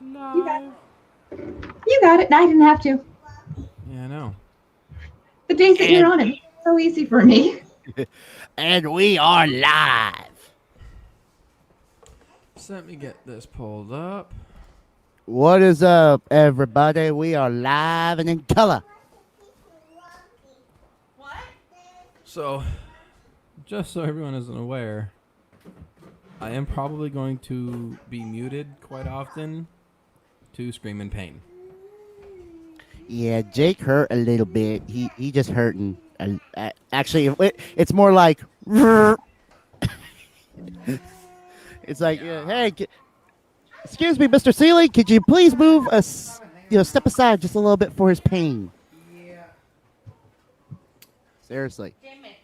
You got Live. it. You got it. I didn't have to. Yeah, I know. The days that you're And on it, so easy for me. and we are live. So let me get this pulled up. What is up, everybody? We are live and in color. So, just so everyone isn't aware, I am probably going to be muted quite often to scream in pain. Yeah, Jake hurt a little bit. He just hurting. Actually, it's more like it's like hey, excuse me, Mr. Seeley, could you please move us? Step aside just a little bit for his pain. Seriously.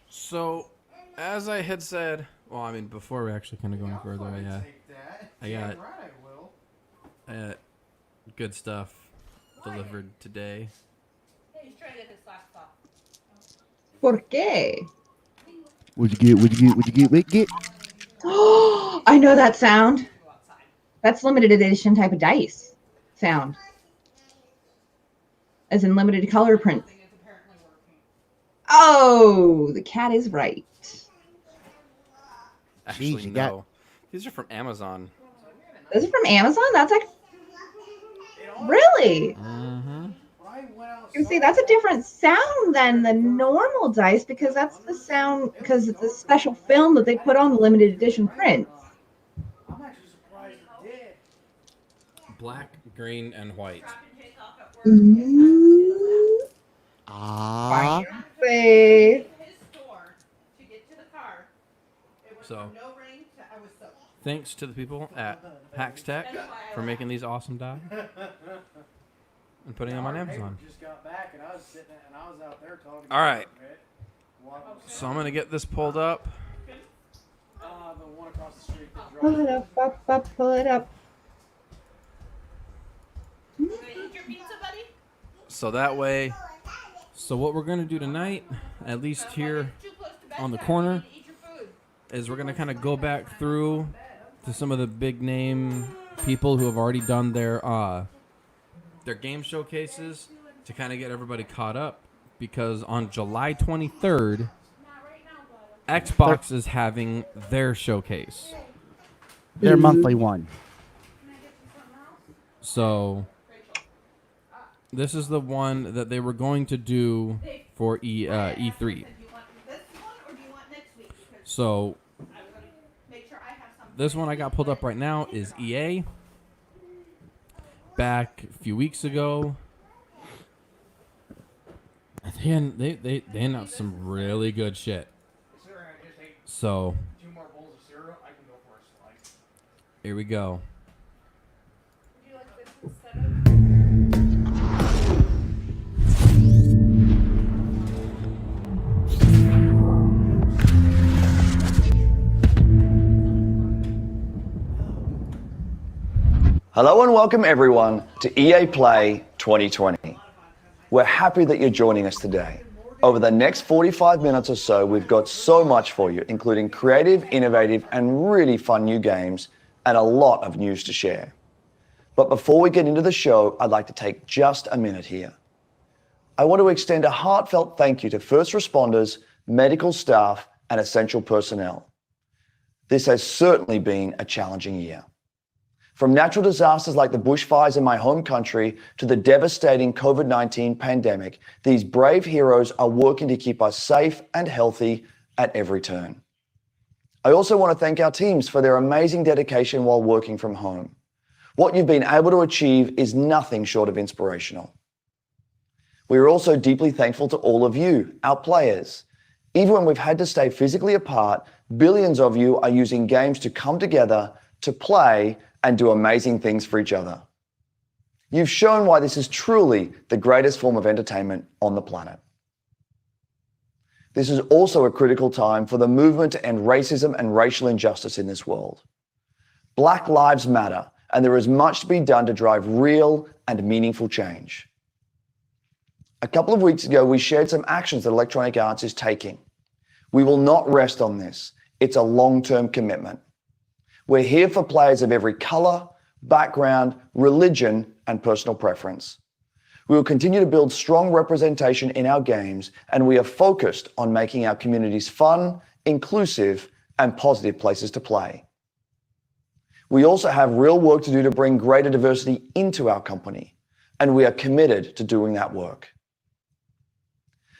So, as I had said, well, I mean, before we actually kind of go any further, I got good stuff delivered today. He's trying to get his laptop. ¿Por qué? What'd you get? What'd you get? What'd you get? What'd you get? Oh, I know that sound. That's limited edition type of dice sound. As in limited color print. Oh, the cat is right. Actually, Jeez, you no. got- These are from Amazon. Those are from Amazon? That's like. Really? Mm-hmm. You see, that's a different sound than the normal dice because that's the sound, because it's a special film that they put on the limited edition prints. I'm actually surprised it did. Black, green, and white. Ooh. Ah. Fancy. So, thanks to the people at Hacks Tech for making these awesome die and putting them on Amazon. Just got back and I was sitting and I was out there talking. All right. The So I'm gonna get this pulled up. one across the street. that Pull dropped- it up, pull it up. Eat your pizza, buddy? So that way. So what we're gonna do tonight, at least here Too close to on the bedtime. corner, You need to eat your food. is we're gonna kind of go back through to some of the big name people who have already done their game showcases to kind of get everybody caught up, because on July 23rd, Xbox is having their showcase. Their monthly one. So this is the one that they were going to do for E3. Do you want this one or do you want next week? Because So I was going to make sure I have something. this one I got pulled up right now is EA. Back a few weeks ago, they announced some really good shit. Considering I just ate So 2 more bowls of cereal, I can go for a slice. here we go. Would you like this instead of? Hello and welcome everyone to EA Play 2020. We're happy that you're joining us today. Over the next 45 minutes or so, we've got so much for you, including creative, innovative, and really fun new games, and a lot of news to share. But before we get into the show, I'd like to take just a minute here. I want to extend a heartfelt thank you to first responders, medical staff, and essential personnel. This has certainly been a challenging year. From natural disasters like the bushfires in my home country to the devastating COVID-19 pandemic, these brave heroes are working to keep us safe and healthy at every turn. I also want to thank our teams for their amazing dedication while working from home. What you've been able to achieve is nothing short of inspirational. We are also deeply thankful to all of you, our players. Even when we've had to stay physically apart, billions of you are using games to come together, to play, and do amazing things for each other. You've shown why this is truly the greatest form of entertainment on the planet. This is also a critical time for the movement to end racism and racial injustice in this world. Black lives matter, and there is much to be done to drive real and meaningful change. A couple of weeks ago, we shared some actions that Electronic Arts is taking. We will not rest on this. It's a long-term commitment. We're here for players of every color, background, religion, and personal preference. We will continue to build strong representation in our games, and we are focused on making our communities fun, inclusive, and positive places to play. We also have real work to do to bring greater diversity into our company, and we are committed to doing that work.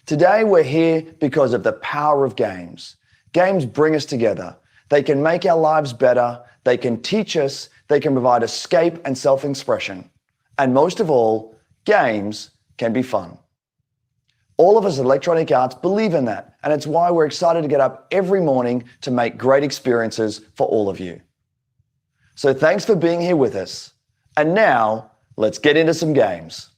Today, we're here because of the power of games. Games bring us together. They can make our lives better. They can teach us. They can provide escape and self-expression. And most of all, games can be fun. All of us at Electronic Arts believe in that, and it's why we're excited to get up every morning to make great experiences for all of you. So thanks for being here with us. And now, let's get into some games.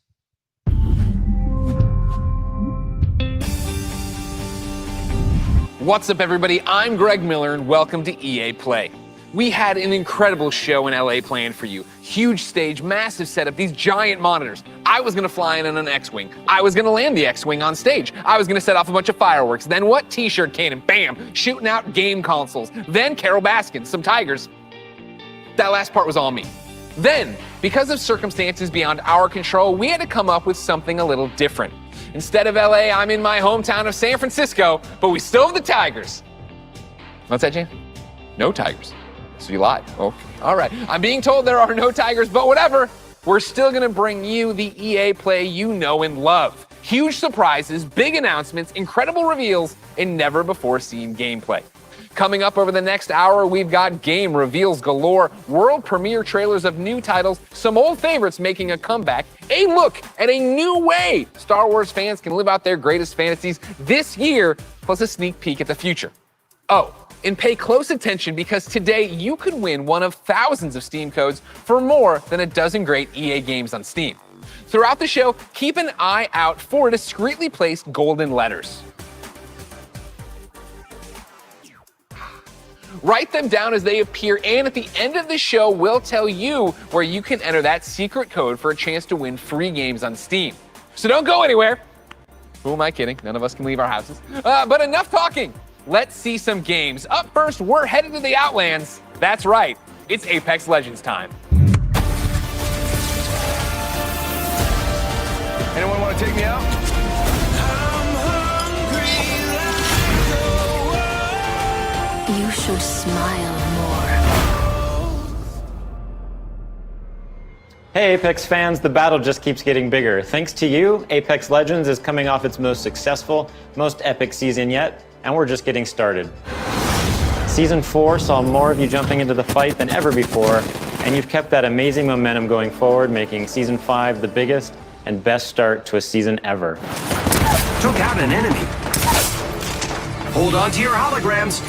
What's up, everybody? I'm Greg Miller, and welcome to EA Play. We had an incredible show in LA planned for you. Huge stage, massive setup, these giant monitors. I was gonna fly in on an X-Wing. I was gonna land the X-Wing on stage. I was gonna set off a bunch of fireworks. Then what? T-shirt cannon, bam, shooting out game consoles. Then Carol Baskin, some tigers. That last part was all me. Then, because of circumstances beyond our control, we had to come up with something a little different. Instead of LA, I'm in my hometown of San Francisco, but we still have the Tigers. What's that, Jane? No Tigers. So you lied. Oh, all right. I'm being told there are no Tigers, but whatever. We're still gonna bring you the EA Play you know and love. Huge surprises, big announcements, incredible reveals, and never before seen gameplay. Coming up over the next hour, we've got game reveals galore, world premiere trailers of new titles, some old favorites making a comeback, a look at a new way Star Wars fans can live out their greatest fantasies this year, plus a sneak peek at the future. Oh, and pay close attention because today you could win one of thousands of Steam codes for more than a dozen great EA games on Steam. Throughout the show, keep an eye out for discreetly placed golden letters. Write them down as they appear, and at the end of the show, we'll tell you where you can enter that secret code for a chance to win free games on Steam. So don't go anywhere. Who am I kidding? None of us can leave our houses. But enough talking. Let's see some games. Up first, we're headed to the Outlands. That's right, it's Apex Legends time. Anyone want to take me out? You should smile more. Hey Apex fans, the battle just keeps getting bigger. Thanks to you, Apex Legends is coming off its most successful, most epic season yet, and we're just getting started. Season 4 saw more of you jumping into the fight than ever before, and you've kept that amazing momentum going forward, making Season 5 the biggest and best start to a season ever. Took out an enemy. Hold on to your holograms.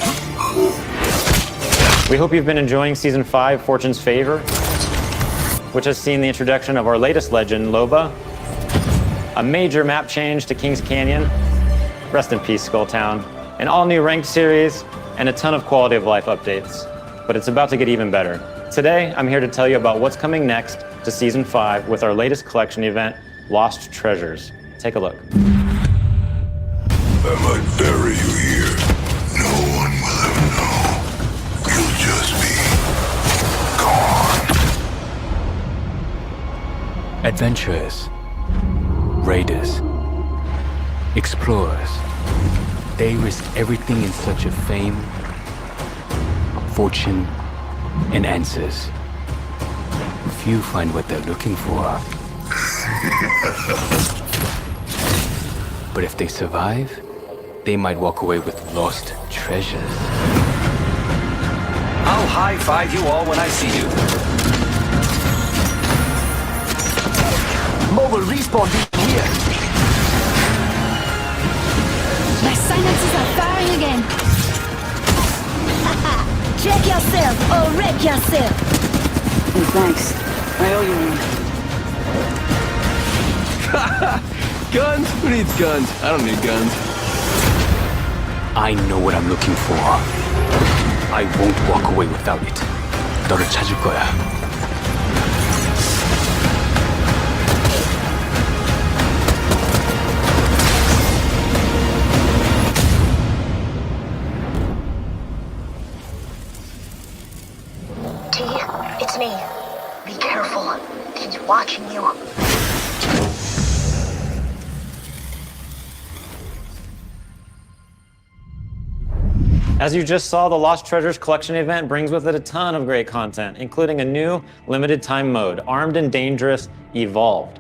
We hope you've been enjoying Season 5, Fortune's Favor, which has seen the introduction of our latest legend, Loba, a major map change to Kings Canyon, rest in peace, Skulltown, an all-new ranked series, and a ton of quality of life updates. But it's about to get even better. Today, I'm here to tell you about what's coming next to Season 5 with our latest collection event, Lost Treasures. Take a look. I might bury you here. No one will ever know. You'll just be gone. Adventurers, raiders, explorers, they risk everything in search of fame, fortune, and answers. Few find what they're looking for. But if they survive, they might walk away with lost treasures. I'll high-five you all when I see you. Mobile respawn here. My silences are firing again. Check yourself or wreck yourself. Hey, thanks. I owe you one. Guns? Who needs guns? I don't need guns. I know what I'm looking for. I won't walk away without it. 너를 찾을 거야. T, it's me. Be careful. He's watching you. As you just saw, the Lost Treasures Collection event brings with it a ton of great content, including a new limited time mode, Armed and Dangerous Evolved.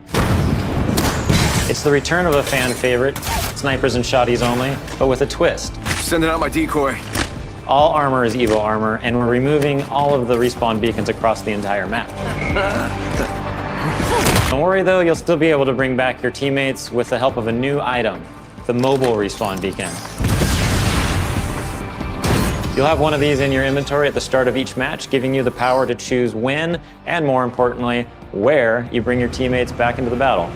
It's the return of a fan favorite, snipers and shotties only, but with a twist. Sending out my decoy. All armor is Evo armor, and we're removing all of the respawn beacons across the entire map. Don't worry though, you'll still be able to bring back your teammates with the help of a new item, the mobile respawn beacon. You'll have one of these in your inventory at the start of each match, giving you the power to choose when, and more importantly, where you bring your teammates back into the battle.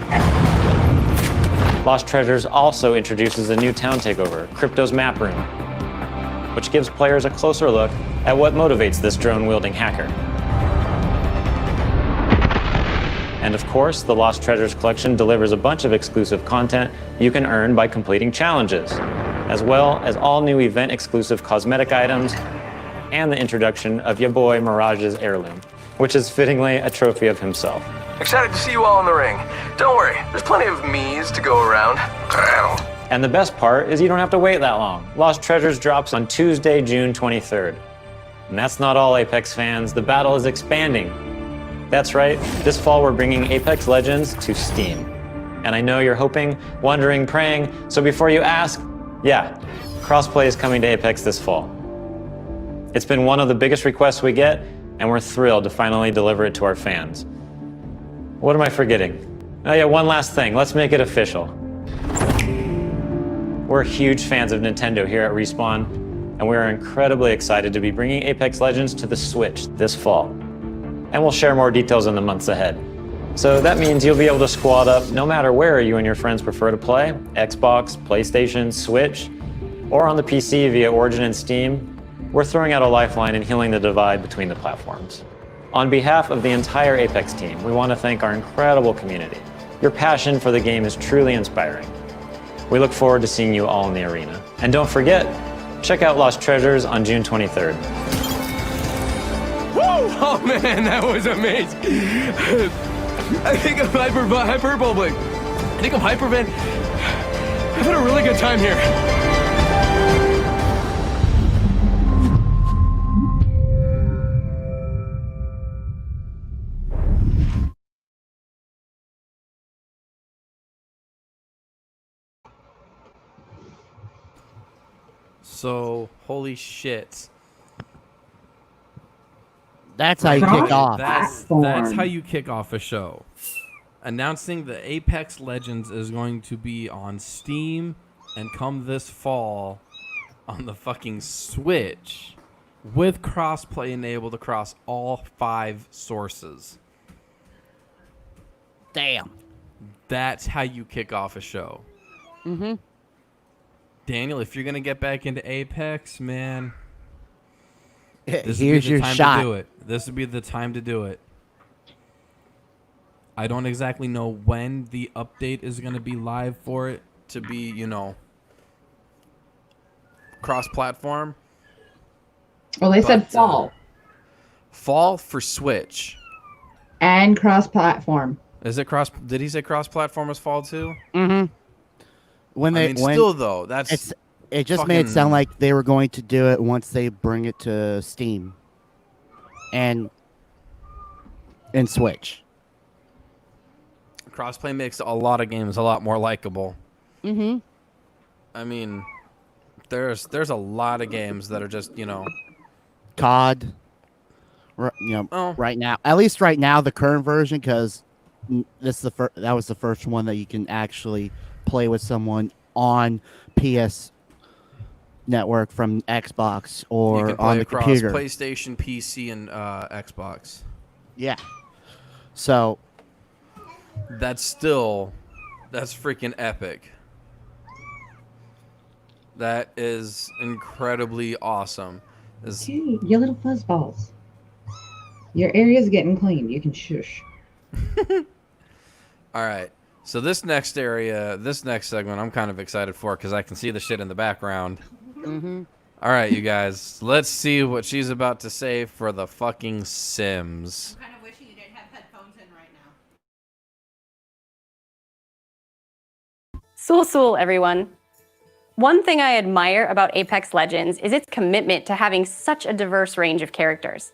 Lost Treasures also introduces a new town takeover, Crypto's Map Room, which gives players a closer look at what motivates this drone-wielding hacker. And of course, the Lost Treasures collection delivers a bunch of exclusive content you can earn by completing challenges, as well as all new event-exclusive cosmetic items and the introduction of your boy Mirage's heirloom, which is fittingly a trophy of himself. Excited to see you all in the ring. Don't worry, there's plenty of me's to go around. And the best part is you don't have to wait that long. Lost Treasures drops on Tuesday, June 23rd. And that's not all, Apex fans. The battle is expanding. That's right, this fall we're bringing Apex Legends to Steam. And I know you're hoping, wondering, praying, so before you ask, yeah, crossplay is coming to Apex this fall. It's been one of the biggest requests we get, and we're thrilled to finally deliver it to our fans. What am I forgetting? Oh yeah, one last thing, let's make it official. We're huge fans of Nintendo here at Respawn, and we are incredibly excited to be bringing Apex Legends to the Switch this fall. And we'll share more details in the months ahead. So that means you'll be able to squad up no matter where you and your friends prefer to play, Xbox, PlayStation, Switch, or on the PC via Origin and Steam. We're throwing out a lifeline and healing the divide between the platforms. On behalf of the entire Apex team, we want to thank our incredible community. Your passion for the game is truly inspiring. We look forward to seeing you all in the arena. And don't forget, check out Lost Treasures on June 23rd. Woo! Oh man, that was amazing. I think I'm hyperbolic. I think I'm hypervent. I've had a really good time here. So, holy shit. That's how you kick off. That's how you kick off a show. Announcing that Apex Legends is going to be on Steam and come this fall on the fucking Switch with crossplay enabled across all 5 sources. Damn. That's how you kick off a show. Mm-hmm. Daniel, if you're going to get back into Apex, man, Here's your shot. to do it. This would be the time to do it. I don't exactly know when the update is going to be live for it to be, you know, cross-platform. Well, they said fall. Fall for Switch. And cross-platform. Is it cross? Did he say cross-platform was fall too? Mm-hmm. Still though, it just made it sound like they were going to do it once they bring it to Steam and Switch. Crossplay makes a lot of games a lot more likable. Mm-hmm. I mean, there's a lot of games that are just, you know, COD. Right now, at least right now, the current version, because that was the first one that you can actually play with someone on PS Network from Xbox or you can play on the across computer. PlayStation, PC, and Xbox. Yeah. So that's freaking epic. That is incredibly awesome. Dude, you little fuzzballs. Your area's getting clean. You can shush. All right. So this next segment, I'm kind of excited for because I can see the shit in the background. Mm-hmm. All right, you guys. Let's see what she's about to say for the fucking Sims. I'm kind of wishing you didn't Sul, everyone. One thing I admire about Apex Legends is its commitment to having such a diverse range of characters.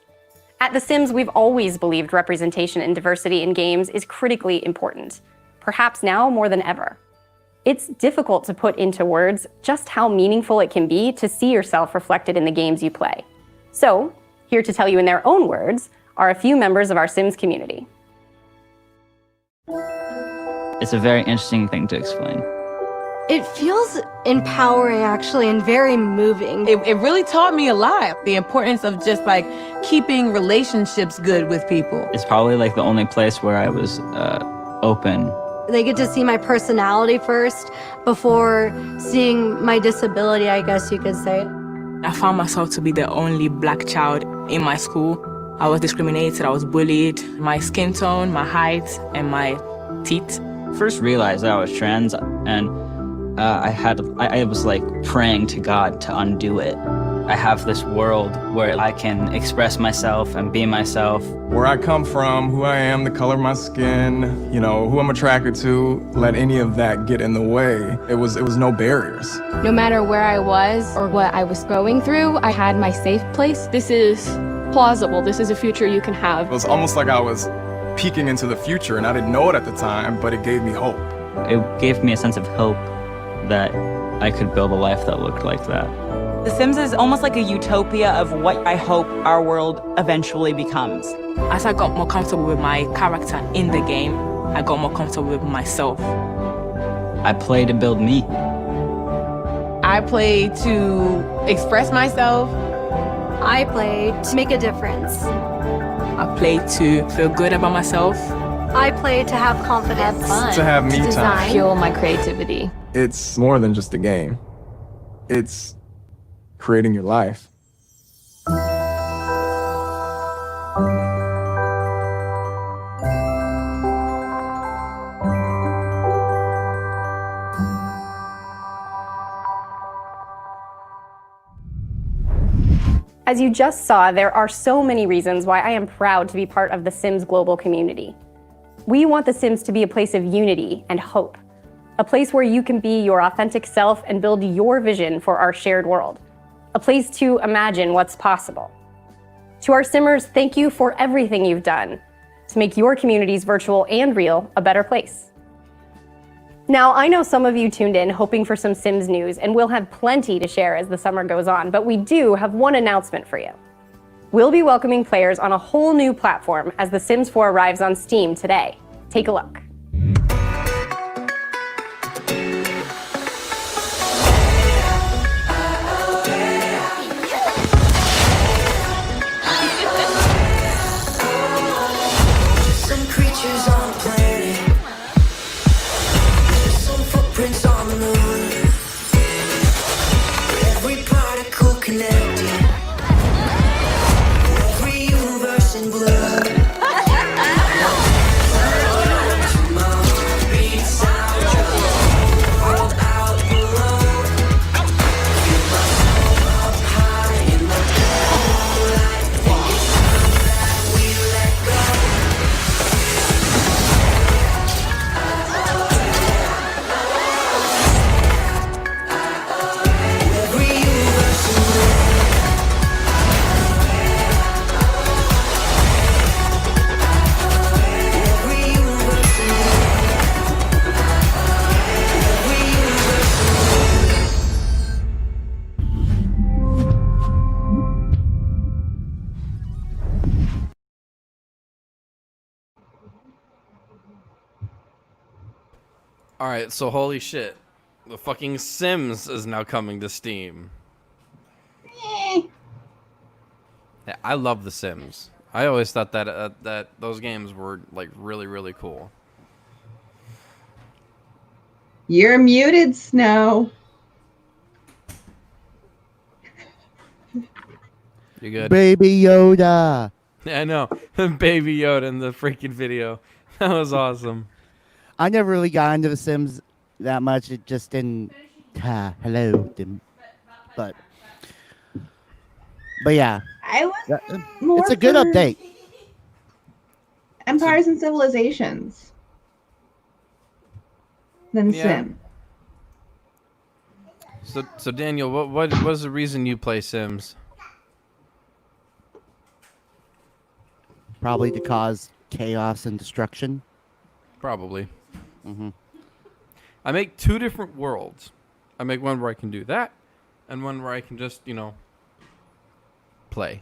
At The Sims, we've always believed representation and diversity in games is critically important, perhaps now more than ever. It's difficult to put into words just how meaningful it can be to see yourself reflected in the games you play. So, here to tell you in their own words are a few members of our Sims community. It's a very interesting thing to explain. It feels empowering, actually, and very moving. It really taught me a lot. The importance of just like keeping relationships good with people. It's probably like the only place where I was open. They get to see my personality first before seeing my disability, I guess you could say. I found myself to be the only black child in my school. I was discriminated, I was bullied. My skin tone, my height, and my teeth. First realized that I was trans, and I was like praying to God to undo it. I have this world where I can express myself and be myself. Where I come from, who I am, the color of my skin, you know, who I'm attracted to, let any of that get in the way. It was no barriers. No matter where I was or what I was going through, I had my safe place. This is plausible. This is a future you can have. It was almost like I was peeking into the future, and I didn't know it at the time, but it gave me hope. It gave me a sense of hope that I could build a life that looked like that. The Sims is almost like a utopia of what I hope our world eventually becomes. As I got more comfortable with my character in the game, I got more comfortable with myself. I play to build me. I play to express myself. I play to make a difference. I play to feel good about myself. I play to have confidence. To have me time. Fuel my creativity. It's more than just a game. It's creating your life. As you just saw, there are so many reasons why I am proud to be part of the Sims global community. We want the Sims to be a place of unity and hope, a place where you can be your authentic self and build your vision for our shared world, a place to imagine what's possible. To our Simmers, thank you for everything you've done to make your communities, virtual and real, a better place. Now, I know some of you tuned in hoping for some Sims news, and we'll have plenty to share as the summer goes on, but we do have one announcement for you. We'll be welcoming players on a whole new platform as The Sims 4 arrives on Steam today. Take a look. Some creatures on the planet, some footprints on the moon. Every particle connected, every universe in blue. Alright, so holy shit. The fucking Sims is now coming to Steam. Yeah, I love The Sims. I always thought that that those games were like really, really cool. You're muted, Snow. You good? Baby Yoda. Yeah, I know. Baby Yoda in the freaking video. That was awesome. I never really got into The Sims that much. It just didn't. Hello. But yeah. I was It's a good update. Empires and Civilizations. Then Yeah. Sim. So Daniel, what was the reason you play Sims? Probably to cause chaos and destruction. Probably. Mm-hmm. I make 2 different worlds. I make one where I can do that, and one where I can just, play.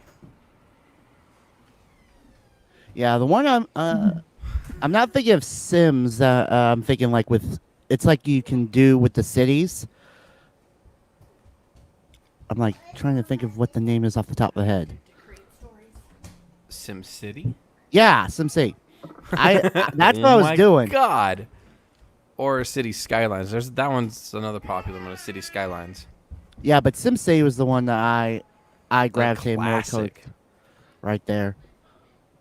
Yeah, the one I'm not thinking of Sims. I'm thinking like it's like you can do with the cities. I'm like trying to think of what the name is off the top of the head. Sim City? Yeah, SimCity. That's what I was doing. God. Or City Skylines. That one's another popular one. City Skylines. Yeah, but SimCity was the one that I gravitated more towards. Classic. Right there.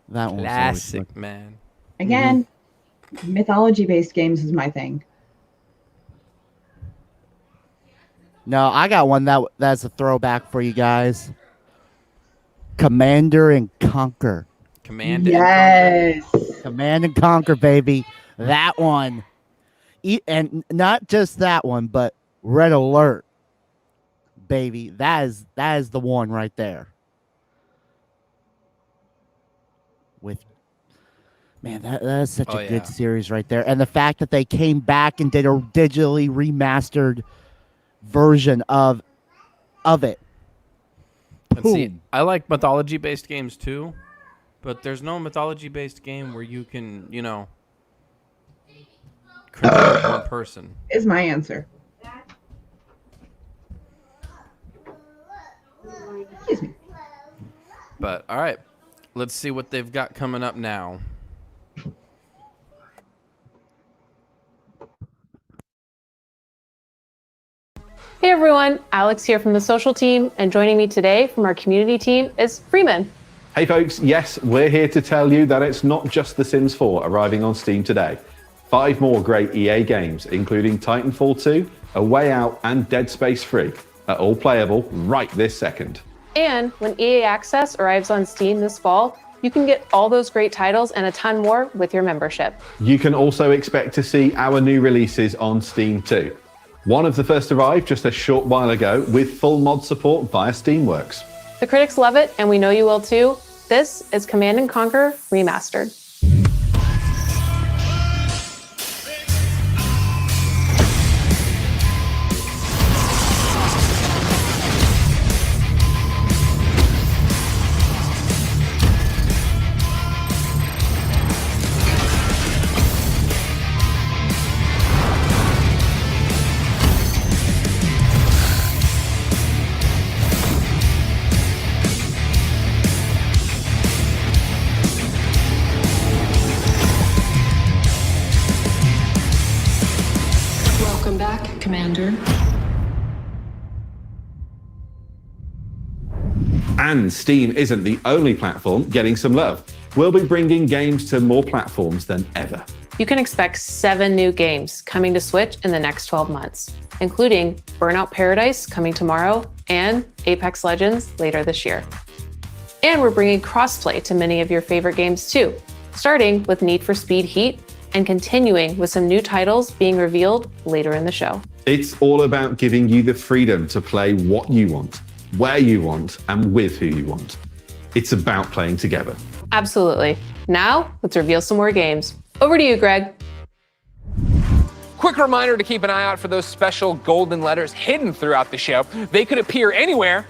That one. Classic, man. Again, mythology-based games is my thing. No, I got one that's a throwback for you guys. Commander and Conquer. Command and Conquer. Command and Conquer, baby. That one. And not just that one, but Red Alert. Baby. That is the one right there. Man, that is such a good series right there. And the fact that they came back and did a digitally remastered version of it. And see, I like mythology-based games too, but there's no mythology-based game where you can, control one person. Is my answer. Excuse me. But all right, let's see what they've got coming up now. Hey everyone, Alex here from the social team, and joining me today from our community team is Freeman. Hey folks, yes, we're here to tell you that it's not just The Sims 4 arriving on Steam today. 5 more great EA games, including Titanfall 2, A Way Out, and Dead Space 3, are all playable right this second. And when EA Access arrives on Steam this fall, you can get all those great titles and a ton more with your membership. You can also expect to see our new releases on Steam too. One of the first arrived just a short while ago with full mod support via Steamworks. The critics love it, and we know you will too. This is Command & Conquer Remastered. Welcome back, Commander. And Steam isn't the only platform getting some love. We'll be bringing games to more platforms than ever. You can expect 7 new games coming to Switch in the next 12 months, including Burnout Paradise coming tomorrow and Apex Legends later this year. And we're bringing crossplay to many of your favorite games too, starting with Need for Speed Heat and continuing with some new titles being revealed later in the show. It's all about giving you the freedom to play what you want, where you want, and with who you want. It's about playing together. Absolutely. Now, let's reveal some more games. Over to you, Greg. Quick reminder to keep an eye out for those special golden letters hidden throughout the show. They could appear anywhere,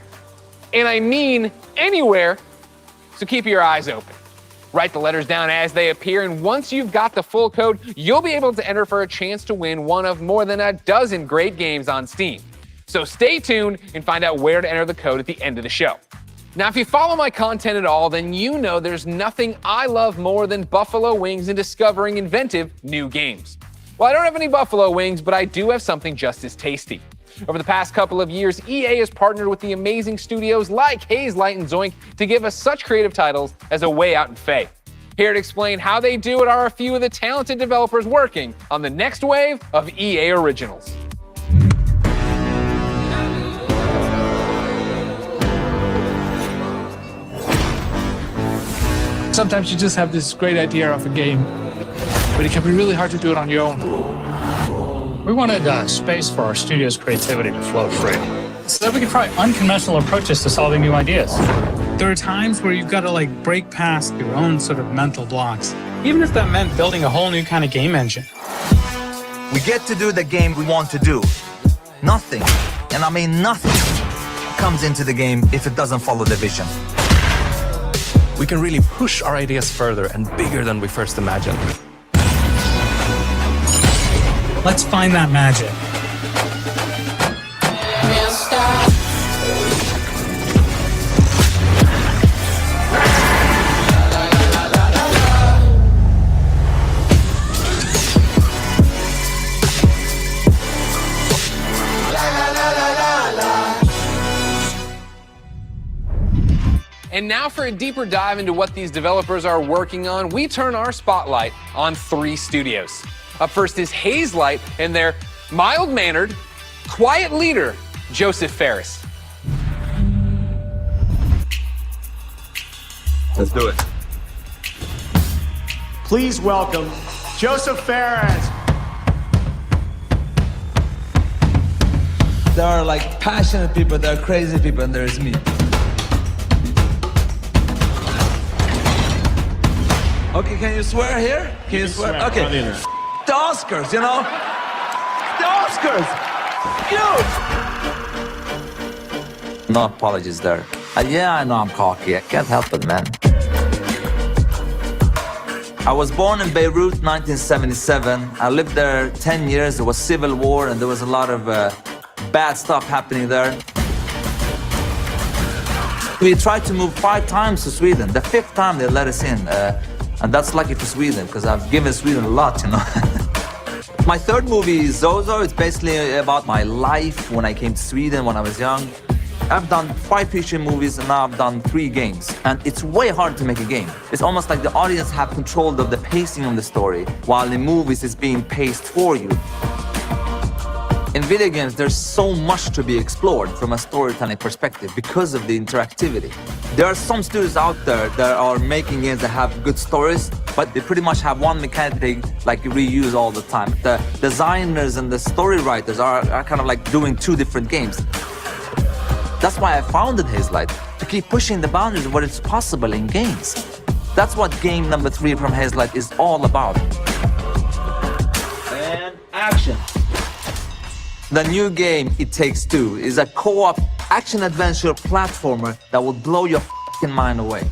and I mean anywhere, so keep your eyes open. Write the letters down as they appear, and once you've got the full code, you'll be able to enter for a chance to win one of more than a dozen great games on Steam. So stay tuned and find out where to enter the code at the end of the show. Now, if you follow my content at all, then you know there's nothing I love more than buffalo wings and discovering inventive new games. Well, I don't have any buffalo wings, but I do have something just as tasty. Over the past couple of years, EA has partnered with the amazing studios like Haze Light and Zoink to give us such creative titles as A Way Out and Faye. Here to explain how they do it are a few of the talented developers working on the next wave of EA originals. Sometimes you just have this great idea of a game, but it can be really hard to do it on your own. We wanted space for our studio's creativity to flow free, so that we could try unconventional approaches to solving new ideas. There are times where you've got to break past your own sort of mental blocks, even if that meant building a whole new kind of game engine. We get to do the game we want to do. Nothing, and I mean nothing, comes into the game if it doesn't follow the vision. We can really push our ideas further and bigger than we first imagined. Let's find that magic. And now for a deeper dive into what these developers are working on, we turn our spotlight on 3 studios. Up first is Hazelight and their mild-mannered, quiet leader, Joseph Fares. Let's do it. Please welcome Joseph Fares. There are passionate people, there are crazy people, and there's me. Okay, can you swear here? Can you swear? Okay. The Oscars, you know? The Oscars! Huge! No apologies there. Yeah, I know I'm cocky. I can't help it, man. I was born in Beirut, 1977. I lived there 10 years. There was civil war, and there was a lot of bad stuff happening there. We tried to move 5 times to Sweden. The 5th time they let us in. And that's lucky for Sweden, because I've given Sweden a lot, you know. My 3rd movie, Zozo, it's basically about my life when I came to Sweden when I was young. I've done 5 feature movies, and now I've done 3 games. And it's way hard to make a game. It's almost like the audience have control of the pacing of the story, while in movies it's being paced for you. In video games, there's so much to be explored from a storytelling perspective because of the interactivity. There are some studios out there that are making games that have good stories, but they pretty much have one mechanic they reuse all the time. The designers and the story writers are kind of doing 2 different games. That's why I founded Hazelight, to keep pushing the boundaries of what is possible in games. That's what game number 3 from Hazelight is all about. And action. The new game, It Takes Two, is a co-op action-adventure platformer that will blow your f***ing mind away.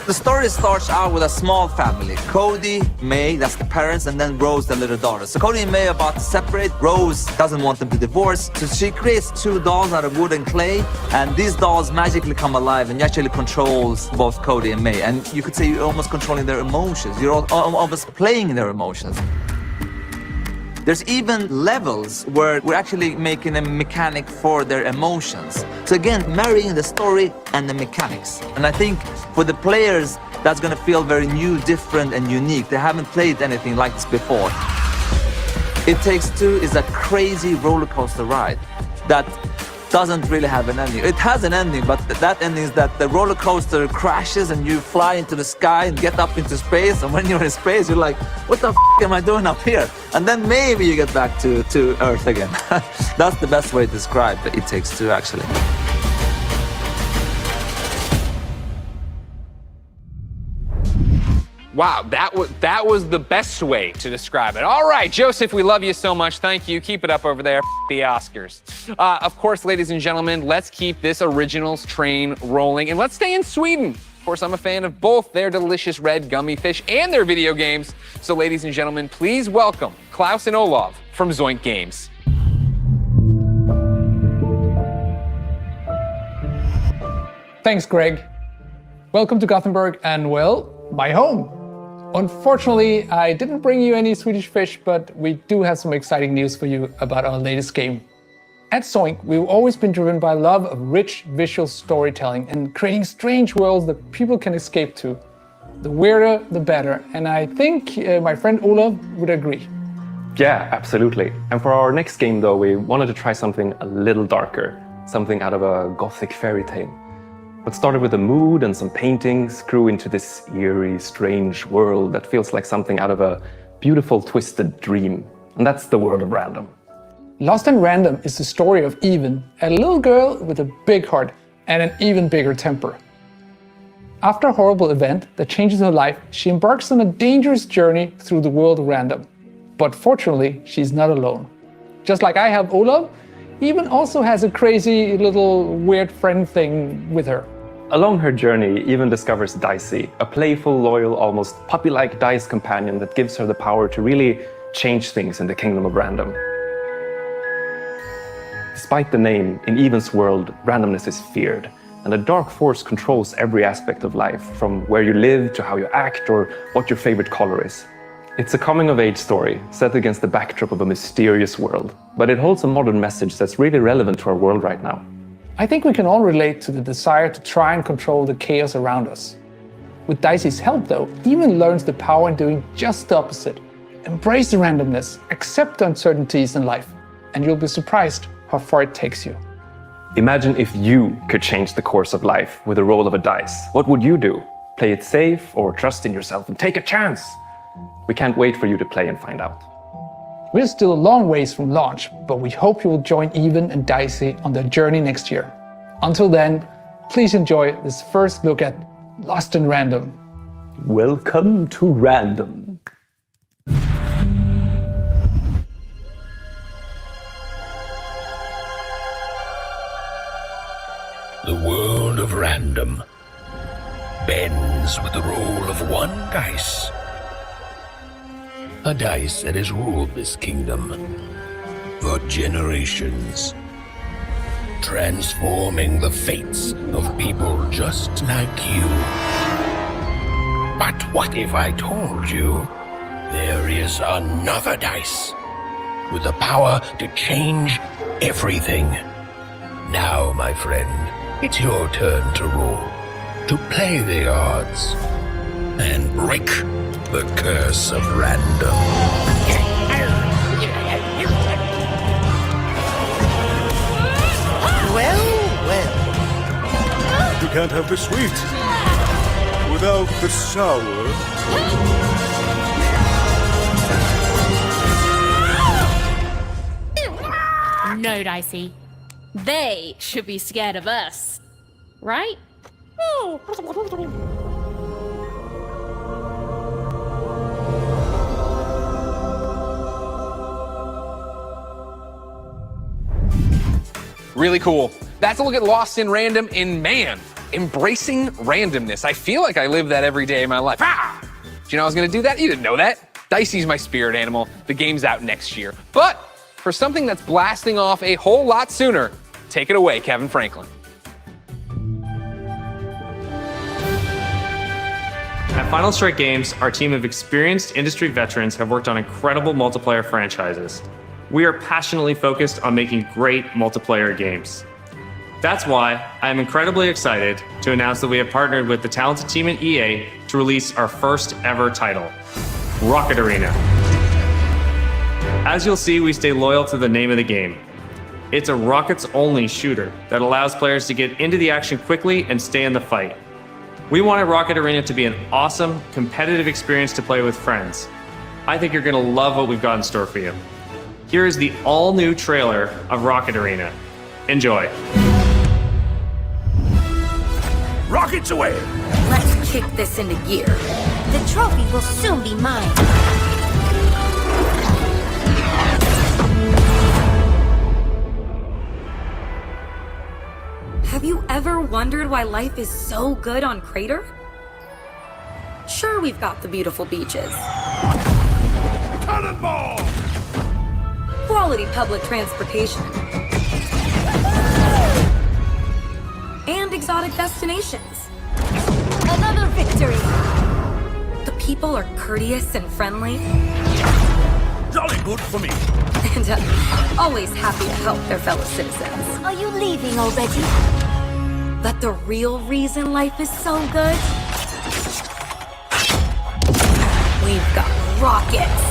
The story starts out with a small family. Cody, May, that's the parents, and then Rose, the little daughter. So Cody and May are about to separate. Rose doesn't want them to divorce, so she creates 2 dolls out of wood and clay, and these dolls magically come alive, and you actually controls both Cody and May. And you could say you're almost controlling their emotions. You're almost playing their emotions. There's even levels where we're actually making a mechanic for their emotions. So again, marrying the story and the mechanics. And I think for the players, that's gonna feel very new, different, and unique. They haven't played anything like this before. It Takes Two is a crazy roller coaster ride that doesn't really have an ending. It has an ending, but that ending is that the roller coaster crashes and you fly into the sky and get up into space. And when you're in space, you're like, what the f*** am I doing up here? And then maybe you get back to Earth again. That's the best way to describe It Takes Two, actually. Wow, that was the best way to describe it. All right, Joseph, we love you so much. Thank you. Keep it up over there. The Oscars. Of course, ladies and gentlemen, let's keep this originals train rolling, and let's stay in Sweden. Of course, I'm a fan of both their delicious red gummy fish and their video games. So, ladies and gentlemen, please welcome Klaus and Olav from Zoink Games. Thanks, Greg. Welcome to Gothenburg and, well, my home. Unfortunately, I didn't bring you any Swedish fish, but we do have some exciting news for you about our latest game. At Zoink, we've always been driven by love of rich visual storytelling and creating strange worlds that people can escape to. The weirder, the better, and I think my friend Olav would agree. Yeah, absolutely. And for our next game though, we wanted to try something a little darker, something out of a gothic fairy tale. What started with a mood and some paintings grew into this eerie, strange world that feels like something out of a beautiful, twisted dream. And that's the world of random. Lost in Random is the story of Even, a little girl with a big heart and an even bigger temper. After a horrible event that changes her life, she embarks on a dangerous journey through the world of random. But fortunately, she's not alone. Just like I have Olav, Even also has a crazy little weird friend thing with her. Along her journey, Even discovers Dicey, a playful, loyal, almost puppy-like dice companion that gives her the power to really change things in the kingdom of random. Despite the name, in Even's world, randomness is feared, and a dark force controls every aspect of life, from where you live to how you act or what your favorite color is. It's a coming-of-age story set against the backdrop of a mysterious world, but it holds a modern message that's really relevant to our world right now. I think we can all relate to the desire to try and control the chaos around us. With Dicey's help, though, Even learns the power in doing just the opposite. Embrace the randomness, accept the uncertainties in life, and you'll be surprised how far it takes you. Imagine if you could change the course of life with a roll of a dice. What would you do? Play it safe or trust in yourself and take a chance? We can't wait for you to play and find out. We're still a long ways from launch, but we hope you will join Even and Dicey on their journey next year. Until then, please enjoy this first look at Lost in Random. Welcome to Random. The world of random bends with the roll of one dice. A dice that has ruled this kingdom for generations, transforming the fates of people just like you. But what if I told you there is another dice with the power to change everything? Now, my friend, it's your turn to roll, to play the odds, and break the curse of random. Well. You can't have the sweet without the sour. No, Dicey. They should be scared of us. Right? Really cool. That's a look at Lost in Random, and man, embracing randomness. I feel like I live that every day of my life. Ah! Did you know I was gonna do that? You didn't know that. Dicey's my spirit animal. The game's out next year. But for something that's blasting off a whole lot sooner, take it away, Kevin Franklin. At Final Strike Games, our team of experienced industry veterans have worked on incredible multiplayer franchises. We are passionately focused on making great multiplayer games. That's why I am incredibly excited to announce that we have partnered with the talented team at EA to release our first ever title, Rocket Arena. As you'll see, we stay loyal to the name of the game. It's a rockets-only shooter that allows players to get into the action quickly and stay in the fight. We wanted Rocket Arena to be an awesome, competitive experience to play with friends. I think you're gonna love what we've got in store for you. Here is the all-new trailer of Rocket Arena. Enjoy. Rockets away! Let's kick this into gear. The trophy will soon be mine. Have you ever wondered why life is so good on Crater? Sure, we've got the beautiful beaches. Cannonball! Quality public transportation. And exotic destinations. Another victory! The people are courteous and friendly. Jolly good for me. And always happy to help their fellow citizens. Are you leaving already? But the real reason life is so good? We've got rockets.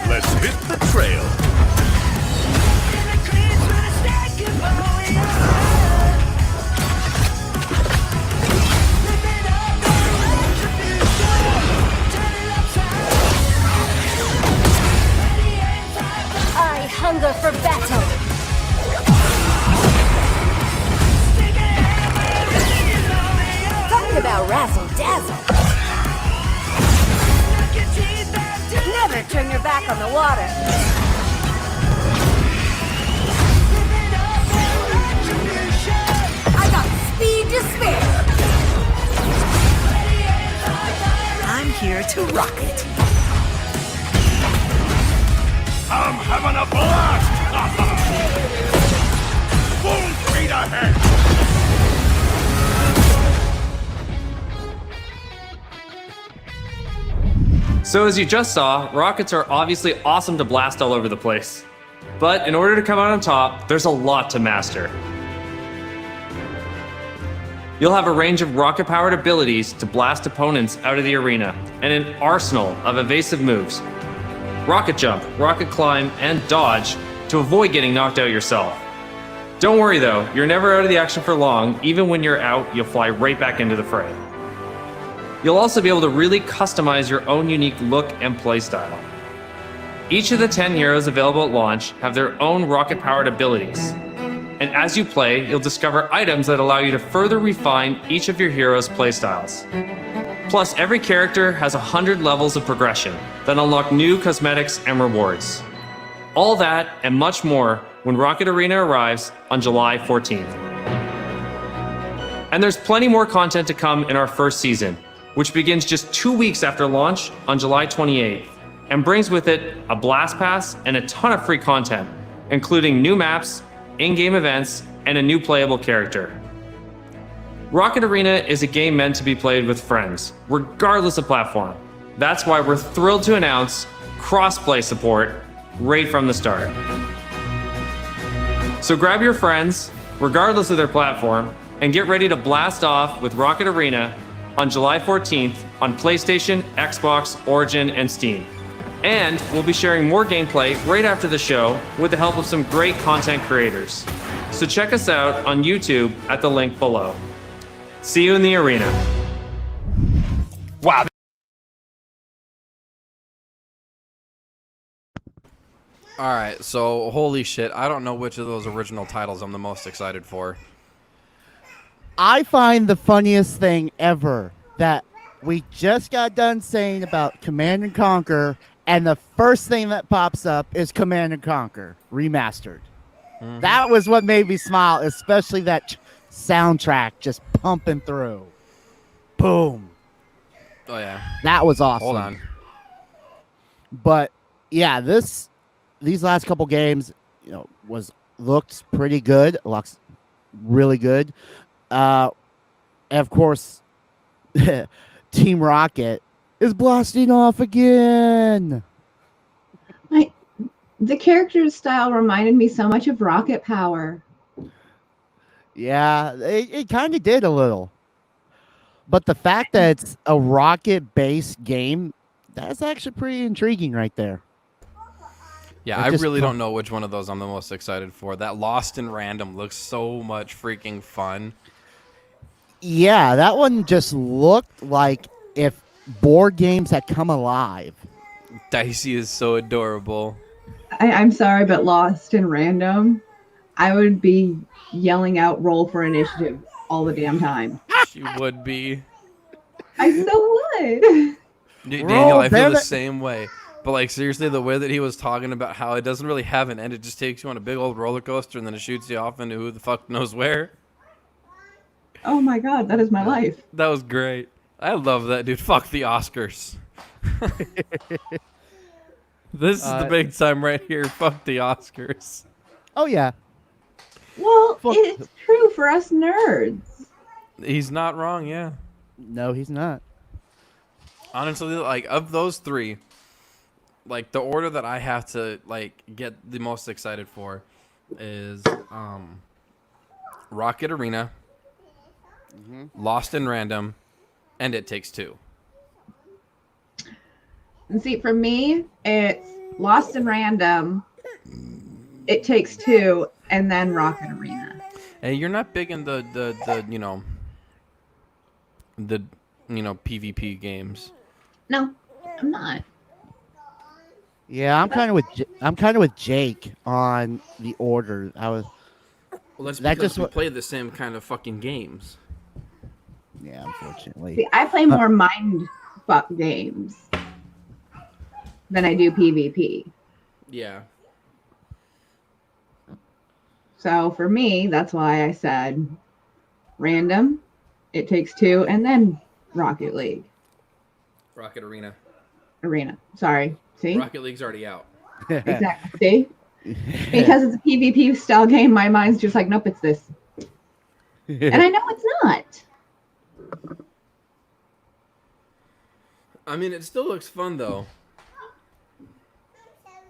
Let's hit the trail. razzle dazzle. Never turn your back on the water. I got speed to spare. I'm here to rock it. I'm having a blast! Full speed ahead! So as you just saw, rockets are obviously awesome to blast all over the place. But in order to come out on top, there's a lot to master. You'll have a range of rocket-powered abilities to blast opponents out of the arena, and an arsenal of evasive moves. Rocket jump, rocket climb, and dodge to avoid getting knocked out yourself. Don't worry though, you're never out of the action for long. Even when you're out, you'll fly right back into the fray. You'll also be able to really customize your own unique look and playstyle. Each of the 10 heroes available at launch have their own rocket-powered abilities. And as you play, you'll discover items that allow you to further refine each of your heroes' playstyles. Plus, every character has 100 levels of progression that unlock new cosmetics and rewards. All that and much more when Rocket Arena arrives on July 14th. And there's plenty more content to come in our first season, which begins just 2 weeks after launch on July 28th, and brings with it a blast pass and a ton of free content, including new maps, in-game events, and a new playable character. Rocket Arena is a game meant to be played with friends, regardless of platform. That's why we're thrilled to announce cross-play support right from the start. So grab your friends, regardless of their platform, and get ready to blast off with Rocket Arena on July 14th on PlayStation, Xbox, Origin, and Steam. And we'll be sharing more gameplay right after the show with the help of some great content creators. So check us out on YouTube at the link below. See you in the arena. Wow. Alright, so holy shit, I don't know which of those original titles I'm the most excited for. I find the funniest thing ever that we just got done saying about Command and Conquer, and the first thing that pops up is Command and Conquer Remastered. Mm-hmm. That was what made me smile, especially that soundtrack just pumping through. Boom. Oh, yeah. That was awesome. Hold on. But, yeah, these last couple games, looked pretty good. Looks really good. And of course, Team Rocket is blasting off again. The character style reminded me so much of Rocket Power. Yeah, it kind of did a little. But the fact that it's a rocket-based game, that's actually pretty intriguing right there. Yeah, I really don't know which one of those I'm the most excited for. That Lost in Random looks so much freaking fun. Yeah, that one just looked like if board games had come alive. Dicey is so adorable. I'm sorry, but Lost in Random, I would be yelling out roll for initiative all the damn time. She would be. I so would. Daniel, I feel the same way. But seriously, the way that he was talking about how it doesn't really have an end, it just takes you on a big old roller coaster and then it shoots you off into who the fuck knows where. Oh my god, that is my life. That was great. I love that, dude. Fuck the Oscars. This is the big time right here. Fuck the Oscars. Oh, yeah. Well, it's true for us nerds. He's not wrong, yeah. No, he's not. Honestly, of those three, the order that I have to, get the most excited for is Rocket Arena, Lost in Random, and It Takes Two. And see, for me, it's Lost in Random, It Takes Two, and then Rocket Arena. Hey, you're not big in the PvP games. No, I'm not. Yeah, I'm kind of with Jake on the order. Well, that's because we play the same kind of fucking games. Yeah, unfortunately. See, I play more mind fuck games than I do PvP. Yeah. So for me, that's why I said random, It Takes Two, and then Rocket League. Rocket Arena. Sorry. See? Rocket League's already out. Exactly. See? Because it's a PvP style game, my mind's just like, nope, it's this. And I know it's not. I mean, it still looks fun, though.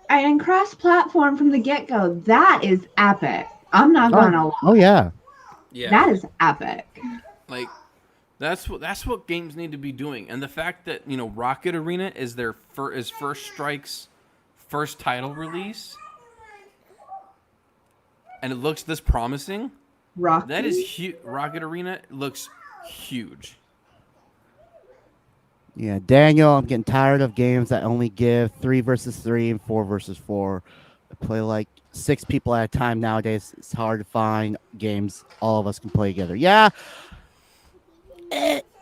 And cross-platform from the get-go, that is epic. I'm not gonna lie. Oh yeah. Yeah. That is epic. Like, that's what games need to be doing. And the fact that, Rocket Arena is their First Strike's first title release, and it looks this promising. That is huge. Rocket Arena looks huge. Yeah, Daniel, I'm getting tired of games that only give 3 versus 3 and 4 versus 4. I play like 6 people at a time nowadays. It's hard to find games all of us can play together. Yeah,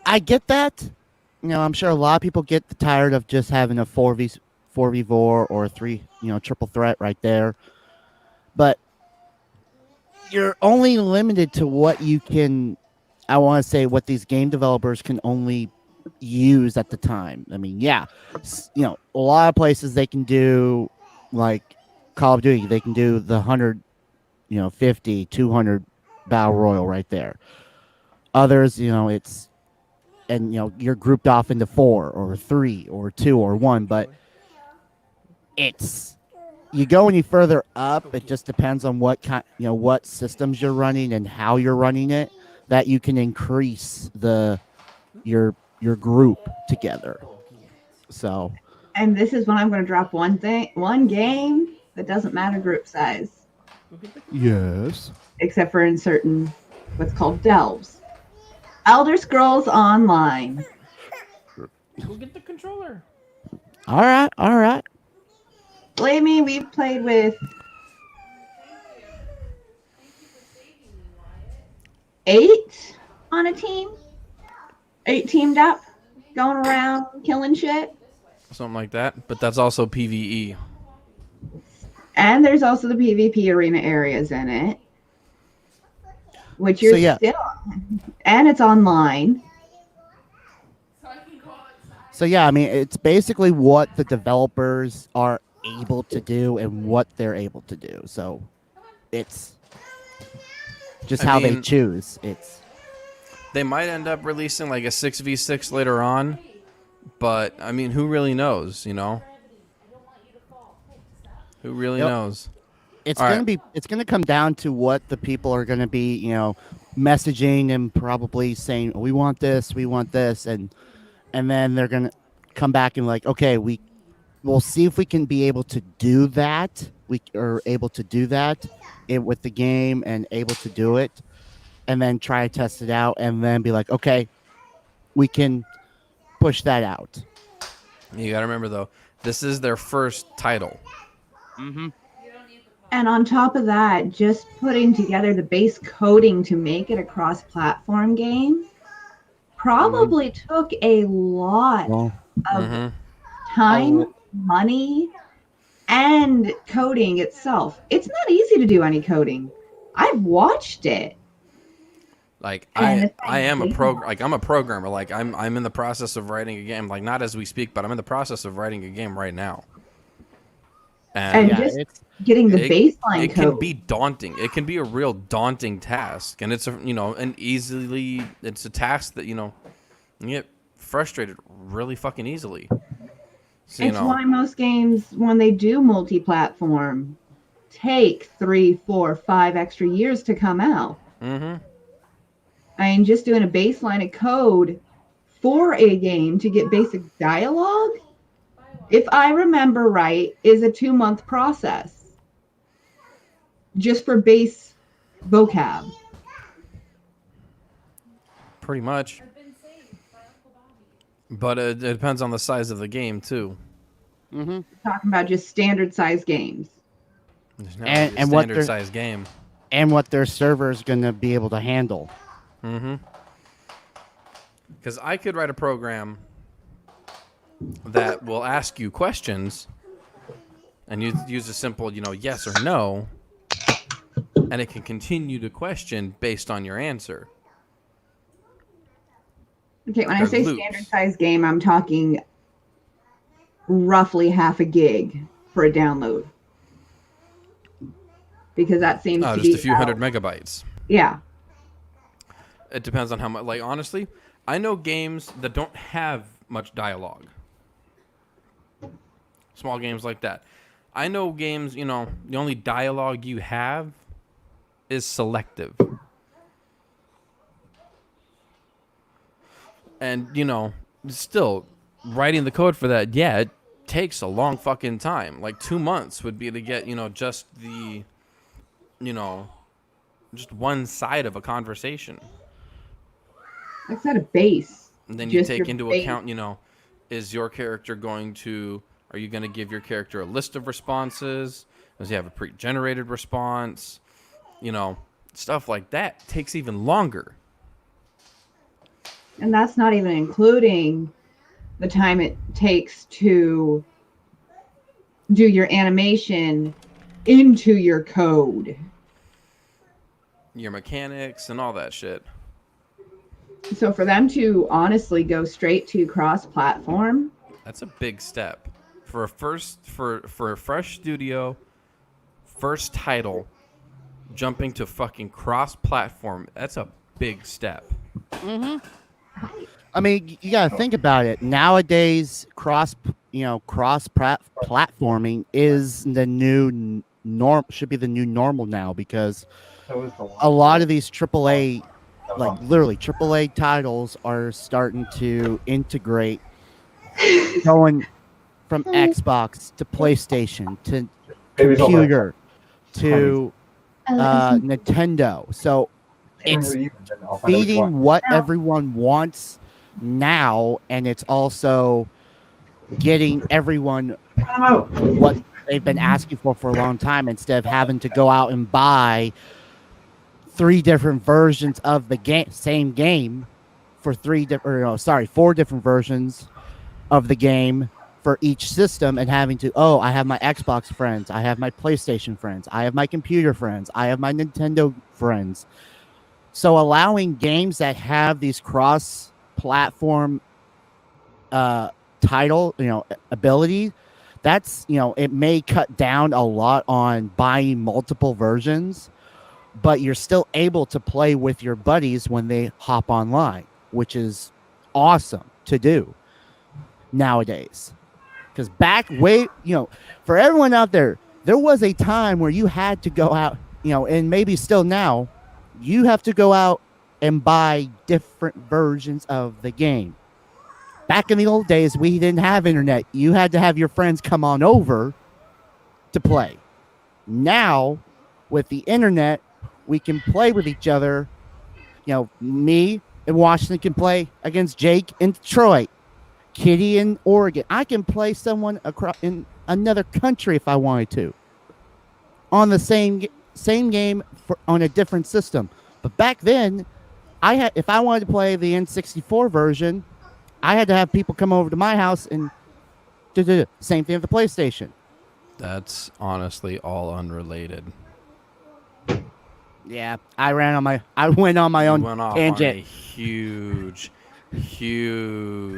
I get that. I'm sure a lot of people get tired of just having a 4v4 or a 3, triple threat right there. But you're only limited to what you can, I want to say, what these game developers can only use at the time. I mean, yeah, a lot of places they can do, like Call of Duty, they can do the 100, 50, 200 battle royal right there. Others, it's, and you're grouped off into 4 or 3 or 2 or 1, but it's, you go any further up, it just depends on what kind, what systems you're running and how you're running it, that you can increase your group together. So, And this is when I'm going to drop one game that doesn't matter group size. Yes. Except for in certain, what's called delves. Elder Scrolls Online. Go get the controller. All right. Believe me, we've played with 8 on a team. 8 teamed up, going around, killing shit. Something like that. But that's also PvE. And there's also the PvP arena areas in it. Which you're still on. And it's online. So yeah, I mean, it's basically what the developers are able to do and what they're able to do. So it's just how they choose. They might end up releasing like a 6v6 later on, but I mean, who really knows, Who really knows? It's gonna come down to what the people are gonna be, messaging and probably saying, we want this, and then they're gonna come back and like, okay, we'll see if we can be able to do that. We are able to do that with the game and able to do it, and then try to test it out, and then be like, okay, we can push that out. You gotta remember though, this is their first title. Mm-hmm. And on top of that, just putting together the base coding to make it a cross-platform game probably took a lot of time, money, and coding itself. It's not easy to do any coding. I've watched it. Like I'm a programmer. Like I'm in the process of writing a game. Like not as we speak, but I'm in the process of writing a game right now. And just getting the baseline it can be daunting. It can be a real daunting task, and it's it's a task that you get frustrated really fucking easily. So, it's why most games, when they do multi-platform, take 3, 4, 5 extra years to come out. Mm-hmm. I mean, just doing a baseline of code for a game to get basic dialogue, if I remember right, is a 2-month process. Just for base vocab. Pretty much. But it depends on the size of the game, too. Mm-hmm. Talking about just standard size games. And what their size game. And what their server is going to be able to handle. Mm-hmm. Because I could write a program that will ask you questions, and you use a simple, yes or no, and it can continue to question based on your answer. Okay, when I say standard size game, I'm talking roughly half a gig for a download. Because that seems to be just a few hundred megabytes. Yeah. It depends on how much. Like, honestly, I know games that don't have much dialogue. Small games like that. I know games, the only dialogue you have is selective. And, still, writing the code for that, it takes a long fucking time. Like 2 months would be to get, just the, just one side of a conversation. That's not a base. And then you take into account, is your character are you going to give your character a list of responses? Does he have a pre-generated response? Stuff like that takes even longer. And that's not even including the time it takes to do your animation into your code. Your mechanics and all that shit. So for them to honestly go straight to cross-platform, that's a big step for a fresh studio, first title, jumping to fucking cross-platform. That's a big step. Mm-hmm. I mean, you gotta think about it. Nowadays, cross-platforming is the new norm. Should be the new normal now, because a lot of these AAA, literally AAA titles are starting to integrate, going from Xbox to PlayStation to computer to Nintendo. So it's feeding what everyone wants now, and it's also getting everyone what they've been asking for a long time, instead of having to go out and buy 3 different versions of the same game for 4 different versions of the game for each system, and having to, I have my Xbox friends, I have my PlayStation friends, I have my computer friends, I have my Nintendo friends. So allowing games that have these cross-platform title, ability, that's, it may cut down a lot on buying multiple versions, but you're still able to play with your buddies when they hop online, which is awesome to do nowadays. Because for everyone out there was a time where you had to go out, and maybe still now, you have to go out and buy different versions of the game. Back in the old days, we didn't have internet. You had to have your friends come on over to play. Now, with the internet, we can play with each other. Me in Washington can play against Jake in Detroit, Kitty in Oregon. I can play someone in another country if I wanted to, on the same game on a different system. But back then, if I wanted to play the N64 version, I had to have people come over to my house and same thing with the PlayStation. That's honestly all unrelated. Yeah, I went on my own tangent. On a huge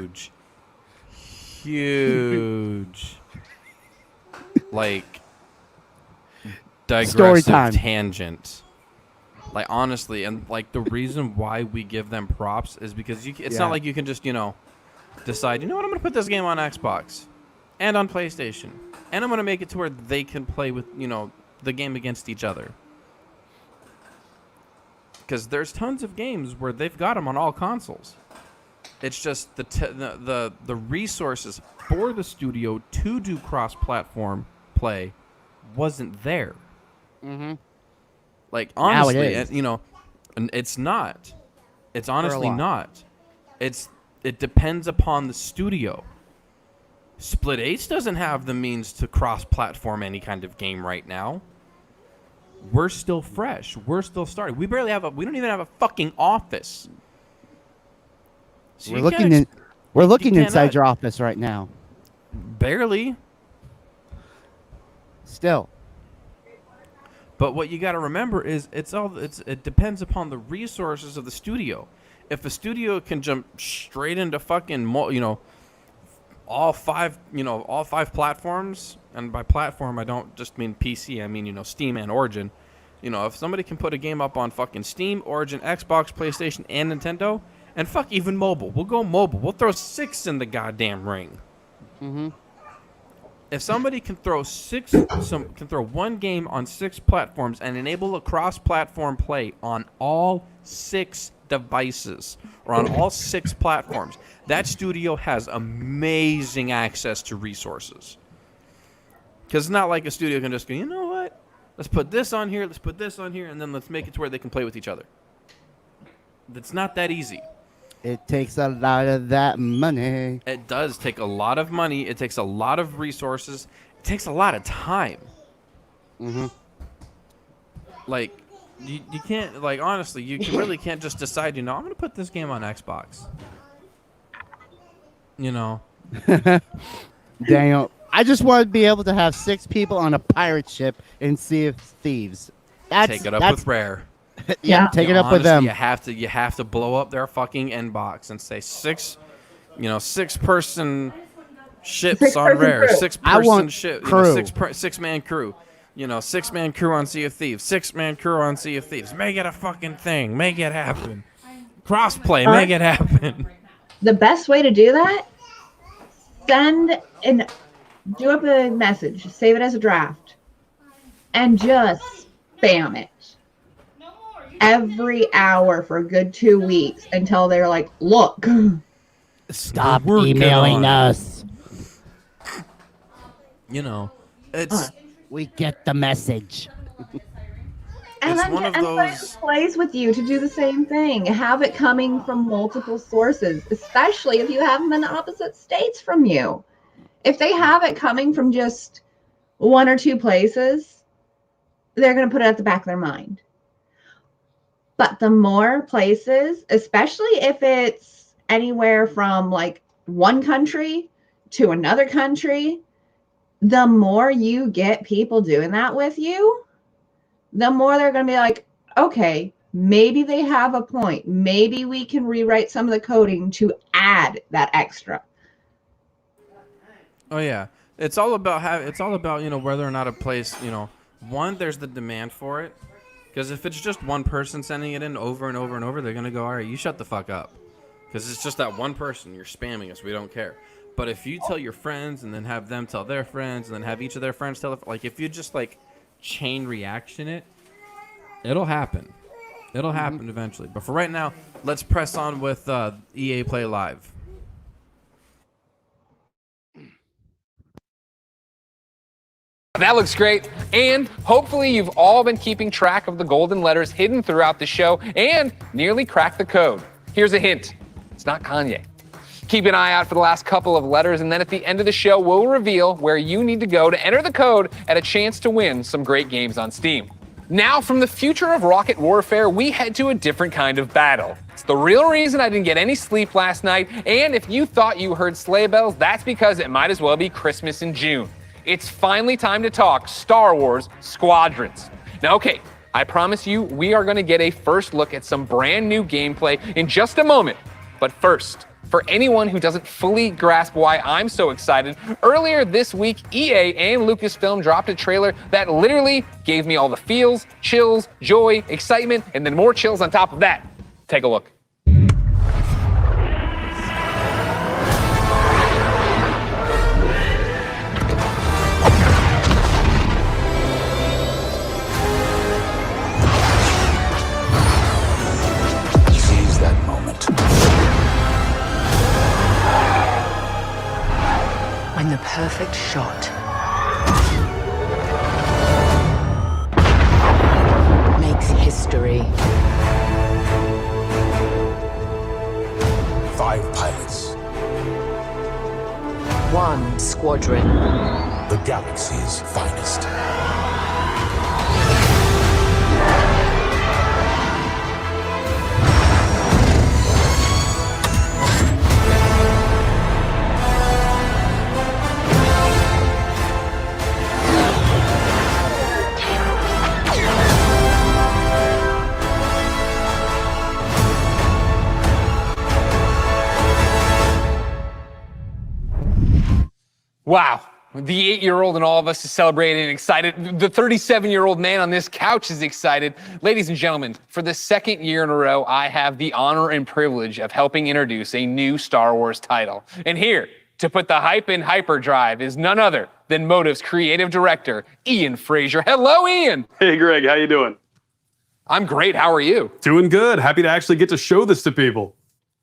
like digressive tangent. Like, honestly, and like the reason why we give them props is because it's not like you can just decide, I'm going to put this game on Xbox and on PlayStation, and I'm going to make it to where they can play with the game against each other. Because there's tons of games where they've got them on all consoles. It's just the resources for the studio to do cross-platform play wasn't there. Mm-hmm. Like, honestly, it's not. It's honestly not. It depends upon the studio. Split Ace doesn't have the means to cross-platform any kind of game right now. We're still fresh. We're still starting. We don't even have a fucking office. So we're looking inside cannot- your office right now. Barely. Still. But what you got to remember is it depends upon the resources of the studio. If a studio can jump straight into fucking all five platforms, and by platform I don't just mean PC, I mean Steam and Origin. If somebody can put a game up on fucking Steam, Origin, Xbox, PlayStation, and Nintendo, and fuck even mobile, we'll go mobile. We'll throw 6 in the goddamn ring. Mm-hmm. If somebody can throw one game on 6 platforms and enable a cross-platform play on all 6 devices or on all 6 platforms, that studio has amazing access to resources. Because it's not like a studio can just go, you know what? Let's put this on here, let's put this on here, and then let's make it to where they can play with each other. It's not that easy. It takes a lot of that money. It does take a lot of money. It takes a lot of resources. It takes a lot of time. Mm-hmm. Like, you can't, like, honestly, you really can't just decide, I'm going to put this game on Xbox. Daniel, I just want to be able to have 6 people on a pirate ship and Sea of Thieves. Take it up with Rare. Yeah, take it up with them. You have to blow up their fucking inbox and say 6 person ships on Rare, 6-person ship, 6-man crew, 6-man crew on Sea of Thieves, 6-man crew on Sea of Thieves. Make it a fucking thing. Make it happen. Crossplay. Make it happen. The best way to do that: do up a message, save it as a draft, and just spam it every hour for a good 2 weeks until they're like, look, stop emailing us. We get the message. And then plays with you to do the same thing. Have it coming from multiple sources, especially if you have them in opposite states from you. If they have it coming from just 1 or 2 places, they're going to put it at the back of their mind. But the more places, especially if it's anywhere from like one country to another country, the more you get people doing that with you, the more they're going to be like, okay, maybe they have a point. Maybe we can rewrite some of the coding to add that extra. Oh yeah, it's all about whether or not a place, one, there's the demand for it. Because if it's just one person sending it in over and over and over, they're going to go, all right, you shut the fuck up. Because it's just that one person. You're spamming us. We don't care. But if you tell your friends and then have them tell their friends and then have each of their friends tell, like, if you just, like, chain reaction it, it'll happen. It'll happen eventually. But for right now, let's press on with EA Play Live. That looks great. And hopefully you've all been keeping track of the golden letters hidden throughout the show and nearly cracked the code. Here's a hint. It's not Kanye. Keep an eye out for the last couple of letters, and then at the end of the show, we'll reveal where you need to go to enter the code and a chance to win some great games on Steam. Now, from the future of rocket warfare, we head to a different kind of battle. It's the real reason I didn't get any sleep last night, and if you thought you heard sleigh bells, that's because it might as well be Christmas in June. It's finally time to talk Star Wars Squadrons. Now, okay, I promise you we are going to get a first look at some brand new gameplay in just a moment. But first, for anyone who doesn't fully grasp why I'm so excited, earlier this week, EA and Lucasfilm dropped a trailer that literally gave me all the feels, chills, joy, excitement, and then more chills on top of that. Take a look. Seize that moment. When the perfect shot makes history. 5 pilots. 1 squadron. The galaxy's finest. Wow. The 8-year-old in all of us is celebrating and excited. The 37-year-old man on this couch is excited. Ladies and gentlemen, for the second year in a row, I have the honor and privilege of helping introduce a new Star Wars title. And here, to put the hype in hyperdrive, is none other than Motive's creative director, Ian Frazier. Hello, Ian. Hey, Greg. How you doing? I'm great. How are you? Doing good. Happy to actually get to show this to people.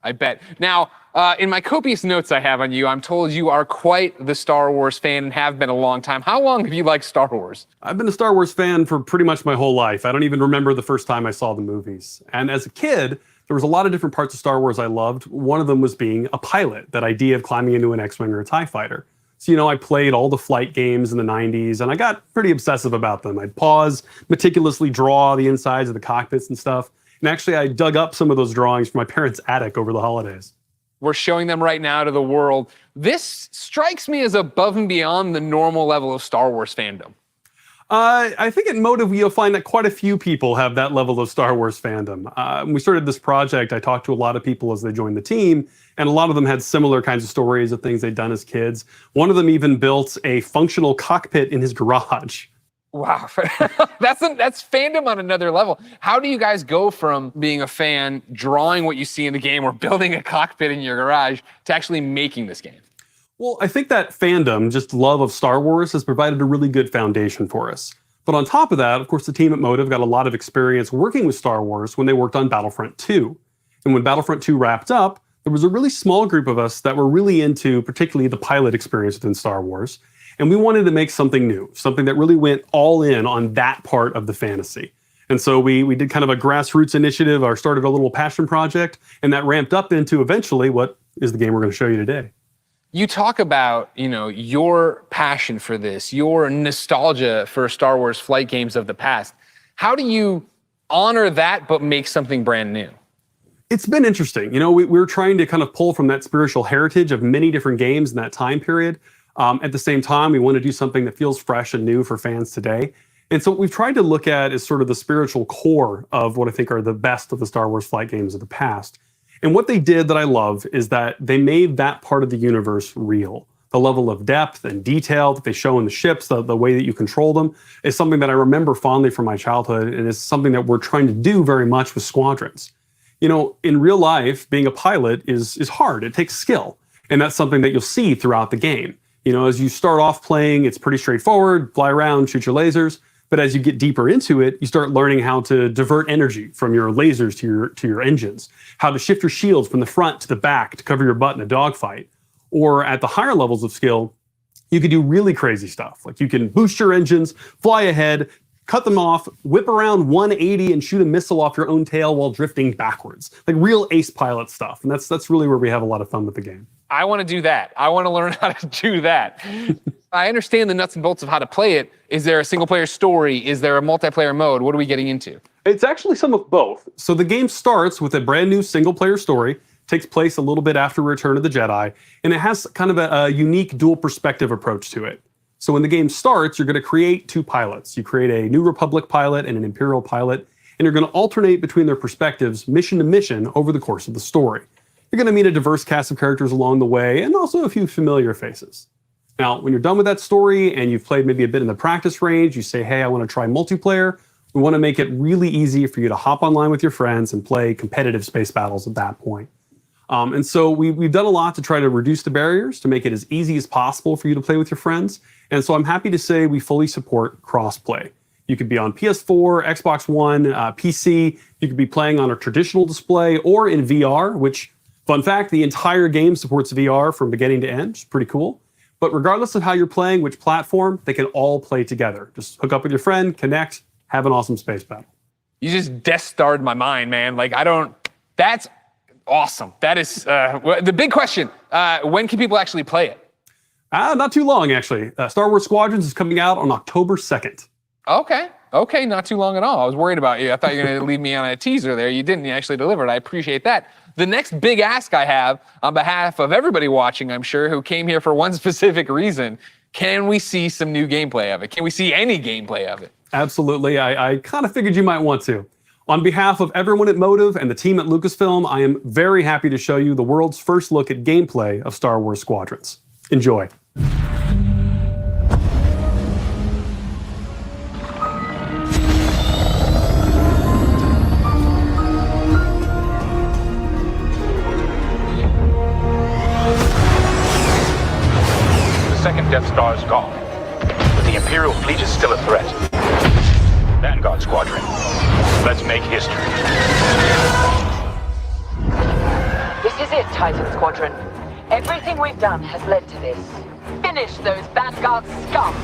I bet. Now, in my copious notes I have on you, I'm told you are quite the Star Wars fan and have been a long time. How long have you liked Star Wars? I've been a Star Wars fan for pretty much my whole life. I don't even remember the first time I saw the movies. And as a kid, there was a lot of different parts of Star Wars I loved. One of them was being a pilot, that idea of climbing into an X-Wing or a TIE fighter. So, I played all the flight games in the 90s, and I got pretty obsessive about them. I'd pause, meticulously draw the insides of the cockpits and stuff. And actually, I dug up some of those drawings from my parents' attic over the holidays. We're showing them right now to the world. This strikes me as above and beyond the normal level of Star Wars fandom. I think at Motive, you'll find that quite a few people have that level of Star Wars fandom. When we started this project, I talked to a lot of people as they joined the team, and a lot of them had similar kinds of stories of things they'd done as kids. One of them even built a functional cockpit in his garage. Wow, that's fandom on another level. How do you guys go from being a fan, drawing what you see in the game, or building a cockpit in your garage, to actually making this game? Well, I think that fandom, just love of Star Wars, has provided a really good foundation for us. But on top of that, of course, the team at Motive got a lot of experience working with Star Wars when they worked on Battlefront 2. And when Battlefront 2 wrapped up, there was a really small group of us that were really into particularly the pilot experience within Star Wars. And we wanted to make something new, something that really went all in on that part of the fantasy. And so we did kind of a grassroots initiative, or started a little passion project, and that ramped up into eventually what is the game we're going to show you today. You talk about, your passion for this, your nostalgia for Star Wars flight games of the past. How do you honor that but make something brand new? It's been interesting. We're trying to kind of pull from that spiritual heritage of many different games in that time period. At the same time, we want to do something that feels fresh and new for fans today. And so what we've tried to look at is sort of the spiritual core of what I think are the best of the Star Wars flight games of the past. And what they did that I love is that they made that part of the universe real. The level of depth and detail that they show in the ships, the way that you control them, is something that I remember fondly from my childhood, and is something that we're trying to do very much with Squadrons. In real life, being a pilot is hard. It takes skill. And that's something that you'll see throughout the game. As you start off playing, it's pretty straightforward, fly around, shoot your lasers. But as you get deeper into it, you start learning how to divert energy from your lasers to your engines, how to shift your shields from the front to the back to cover your butt in a dogfight. Or at the higher levels of skill, you can do really crazy stuff. Like you can boost your engines, fly ahead, cut them off, whip around 180 and shoot a missile off your own tail while drifting backwards. Like real ace pilot stuff. And that's really where we have a lot of fun with the game. I want to do that. I want to learn how to do that. I understand the nuts and bolts of how to play it. Is there a single player story? Is there a multiplayer mode? What are we getting into? It's actually some of both. So the game starts with a brand new single player story, takes place a little bit after Return of the Jedi, and it has kind of a unique dual perspective approach to it. So when the game starts, you're going to create two pilots. You create a New Republic pilot and an Imperial pilot, and you're going to alternate between their perspectives mission to mission over the course of the story. You're going to meet a diverse cast of characters along the way, and also a few familiar faces. Now, when you're done with that story and you've played maybe a bit in the practice range, you say, hey, I want to try multiplayer. We want to make it really easy for you to hop online with your friends and play competitive space battles at that point. And so we've done a lot to try to reduce the barriers, to make it as easy as possible for you to play with your friends. And so I'm happy to say we fully support crossplay. You could be on PS4, Xbox One, PC. You could be playing on a traditional display or in VR, which, fun fact, the entire game supports VR from beginning to end. It's pretty cool. But regardless of how you're playing, which platform, they can all play together. Just hook up with your friend, connect, have an awesome space battle. You just Death Starred my mind, man. That's awesome. That is, the big question, when can people actually play it? Not too long, actually. Star Wars Squadrons is coming out on October 2nd. Okay, not too long at all. I was worried about you. I thought you were going to leave me on a teaser there. You didn't. You actually delivered. I appreciate that. The next big ask I have on behalf of everybody watching, I'm sure, who came here for one specific reason, can we see some new gameplay of it? Can we see any gameplay of it? Absolutely. I kind of figured you might want to. On behalf of everyone at Motive and the team at Lucasfilm, I am very happy to show you the world's first look at gameplay of Star Wars Squadrons. Enjoy. Death Star is gone, but the Imperial fleet is still a threat. Vanguard Squadron, let's make history. This is it, Titan Squadron. Everything we've done has led to this. Finish those Vanguard scum!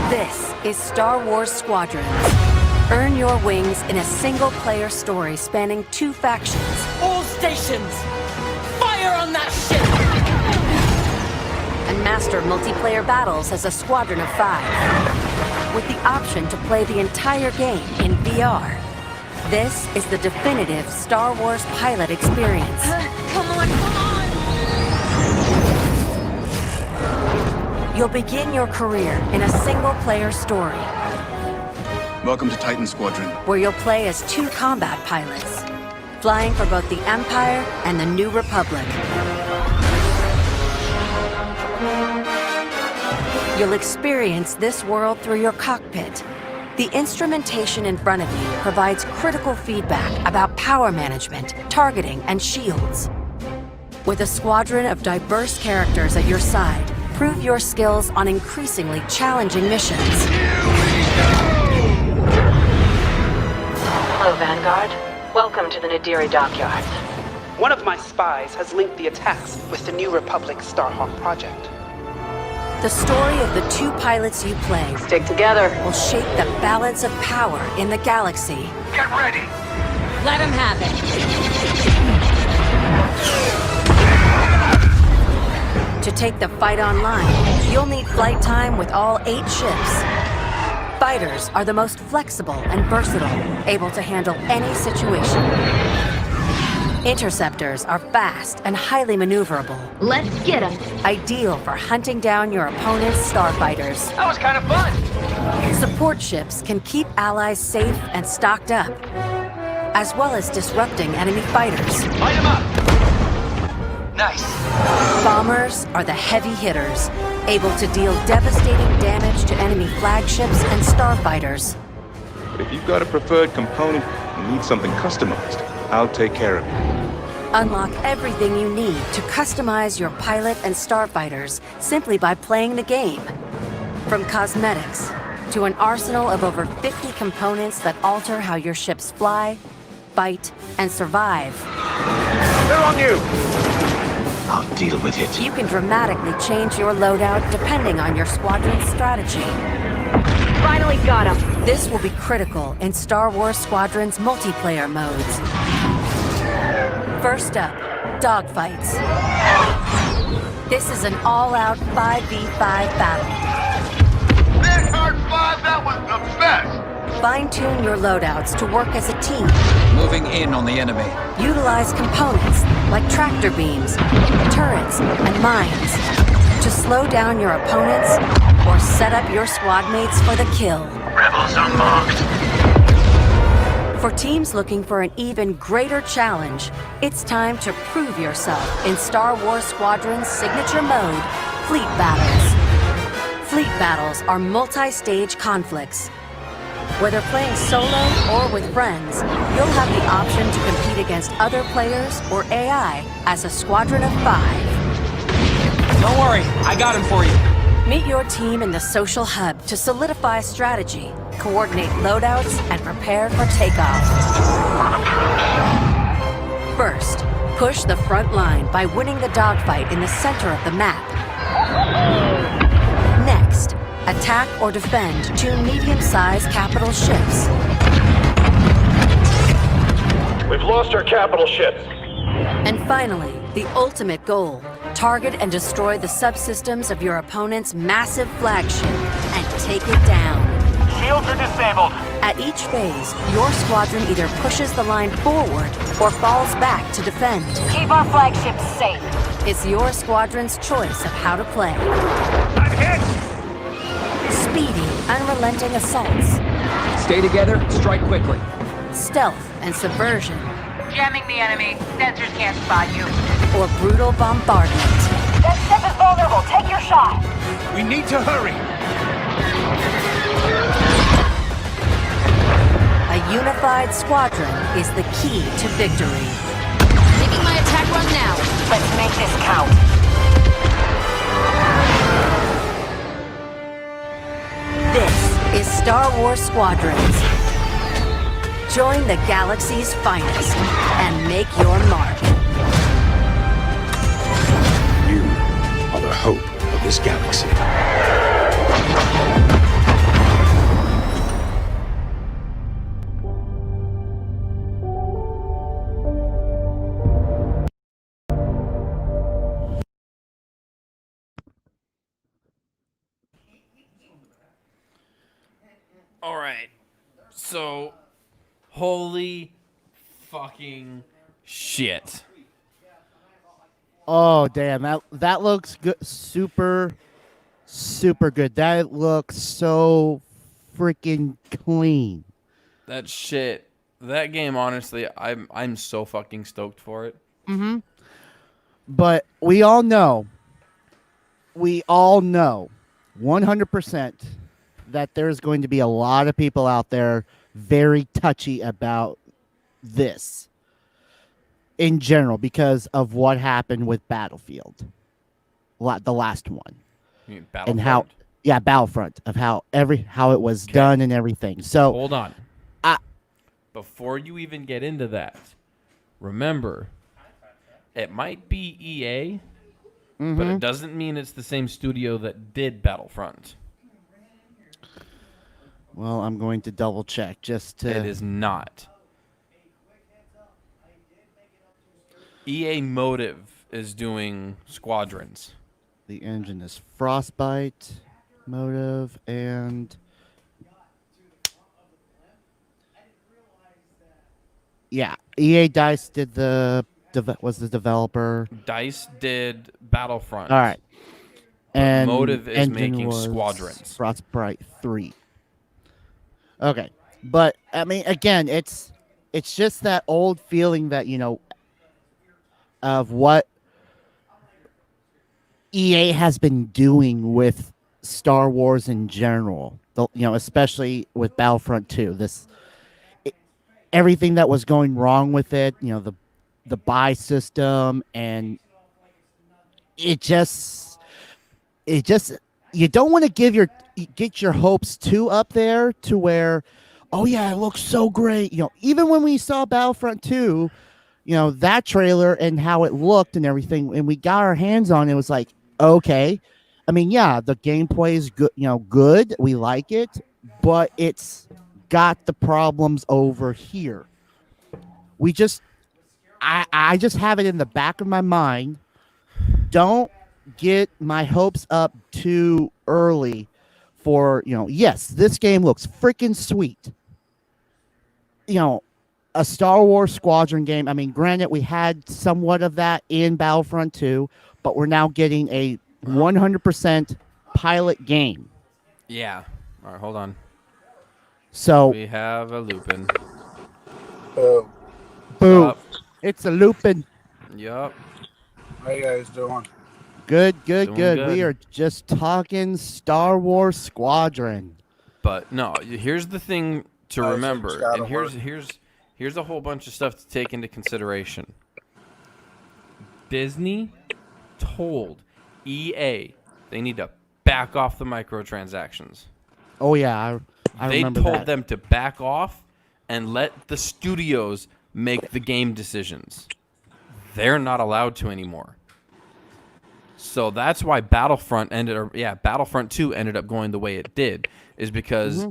This is Star Wars Squadrons. Earn your wings in a single-player story spanning 2 factions. All stations! Fire on that ship! And master multiplayer battles as a squadron of 5. With the option to play the entire game in VR. This is the definitive Star Wars pilot experience. Come on, come on! You'll begin your career in a single-player story. Welcome to Titan Squadron. Where you'll play as 2 combat pilots, flying for both the Empire and the New Republic. You'll experience this world through your cockpit. The instrumentation in front of you provides critical feedback about power management, targeting, and shields. With a squadron of diverse characters at your side, prove your skills on increasingly challenging missions. Hello, Vanguard. Welcome to the Nadiri dockyards. One of my spies has linked the attacks with the New Republic Starhawk project. The story of the 2 pilots you play Stick together. will shape the balance of power in the galaxy. Get ready! Let him have it. To take the fight online, you'll need flight time with all 8 ships. Fighters are the most flexible and versatile, able to handle any situation. Interceptors are fast and highly maneuverable. Let's get them. Ideal for hunting down your opponent's starfighters. That was kind of fun! Support ships can keep allies safe and stocked up, as well as disrupting enemy fighters. Light them up! Nice. Bombers are the heavy hitters, able to deal devastating damage to enemy flagships and starfighters. But if you've got a preferred component and need something customized, I'll take care of it. Unlock everything you need to customize your pilot and starfighters simply by playing the game. From cosmetics to an arsenal of over 50 components that alter how your ships fly, fight, and survive. They're on you! I'll deal with it. You can dramatically change your loadout depending on your squadron's strategy. Finally got him. This will be critical in Star Wars Squadron's multiplayer modes. First up, dogfights. This is an all-out 5v5 battle. Vanguard 5, that was the best! Fine-tune your loadouts to work as a team. Moving in on the enemy. Utilize components like tractor beams, turrets, and mines to slow down your opponents or set up your squad mates for the kill. Rebels unmarked. For teams looking for an even greater challenge, it's time to prove yourself in Star Wars Squadron's signature mode, Fleet Battles. Fleet battles are multi-stage conflicts. Whether playing solo or with friends, you'll have the option to compete against other players or AI as a squadron of 5. Don't worry, I got him for you. Meet your team in the social hub to solidify strategy, coordinate loadouts, and prepare for takeoff. First, push the front line by winning the dogfight in the center of the map. Next, attack or defend 2 medium-sized capital ships. We've lost our capital ships. And finally, the ultimate goal. Target and destroy the subsystems of your opponent's massive flagship and take it down. Shields are disabled. At each phase, your squadron either pushes the line forward or falls back to defend. Keep our flagship safe. It's your squadron's choice of how to play. I'm hit! Speedy, unrelenting assaults. Stay together, strike quickly. Stealth and subversion. Jamming the enemy. Sensors can't spot you. Or brutal bombardment. That ship is vulnerable. Take your shot. We need to hurry. A unified squadron is the key to victory. Taking my attack run now. Let's make this count. Star Wars Squadrons. Join the galaxy's finest and make your mark. You are the hope of this galaxy. All right. So, holy fucking shit. Oh damn, that looks good, super good. That looks so freaking clean. That shit. That game, honestly, I'm so fucking stoked for it. Mm-hmm. But we all know 100% that there's going to be a lot of people out there very touchy about this in general because of what happened with Battlefield, the last one, You mean and how Battlefront, of how it was done and everything. So hold on. Before you even get into that, remember, it might be EA, but it doesn't mean it's the same studio that did Battlefront. Well, I'm going to double check just to. It is not. EA Motive is doing Squadrons. The engine is Frostbite, Motive, and yeah, EA Dice did was the developer. DICE did Battlefront. All right, and Motive is engine making was Squadrons. Frostbite 3. Okay, but I mean, again, it's just that old feeling that of what EA has been doing with Star Wars in general. Especially with Battlefront 2. Everything that was going wrong with it, the buy system, and it just you don't want to get your hopes too up there to where, oh yeah, it looks so great. Even when we saw Battlefront 2, that trailer and how it looked and everything, and we got our hands on it, it was like, okay. I mean, yeah, the gameplay is good, good. We like it, but it's got the problems over here. I just have it in the back of my mind. Don't get my hopes up too early for, yes, this game looks freaking sweet. A Star Wars Squadron game. I mean, granted, we had somewhat of that in Battlefront 2, but we're now getting a 100% pilot game. Yeah. All right, hold on. So we have a Lupin. Boom. Yup. It's a Lupin. Yup. How you guys doing? Good. Doing good. We are just talking Star Wars Squadron. But no, here's the thing to remember, and here's a whole bunch of stuff to take into consideration. Disney told EA they need to back off the microtransactions. Oh yeah, I remember that. They told them to back off and let the studios make the game decisions. They're not allowed to anymore. So that's why Battlefront 2 ended up going the way it did, is because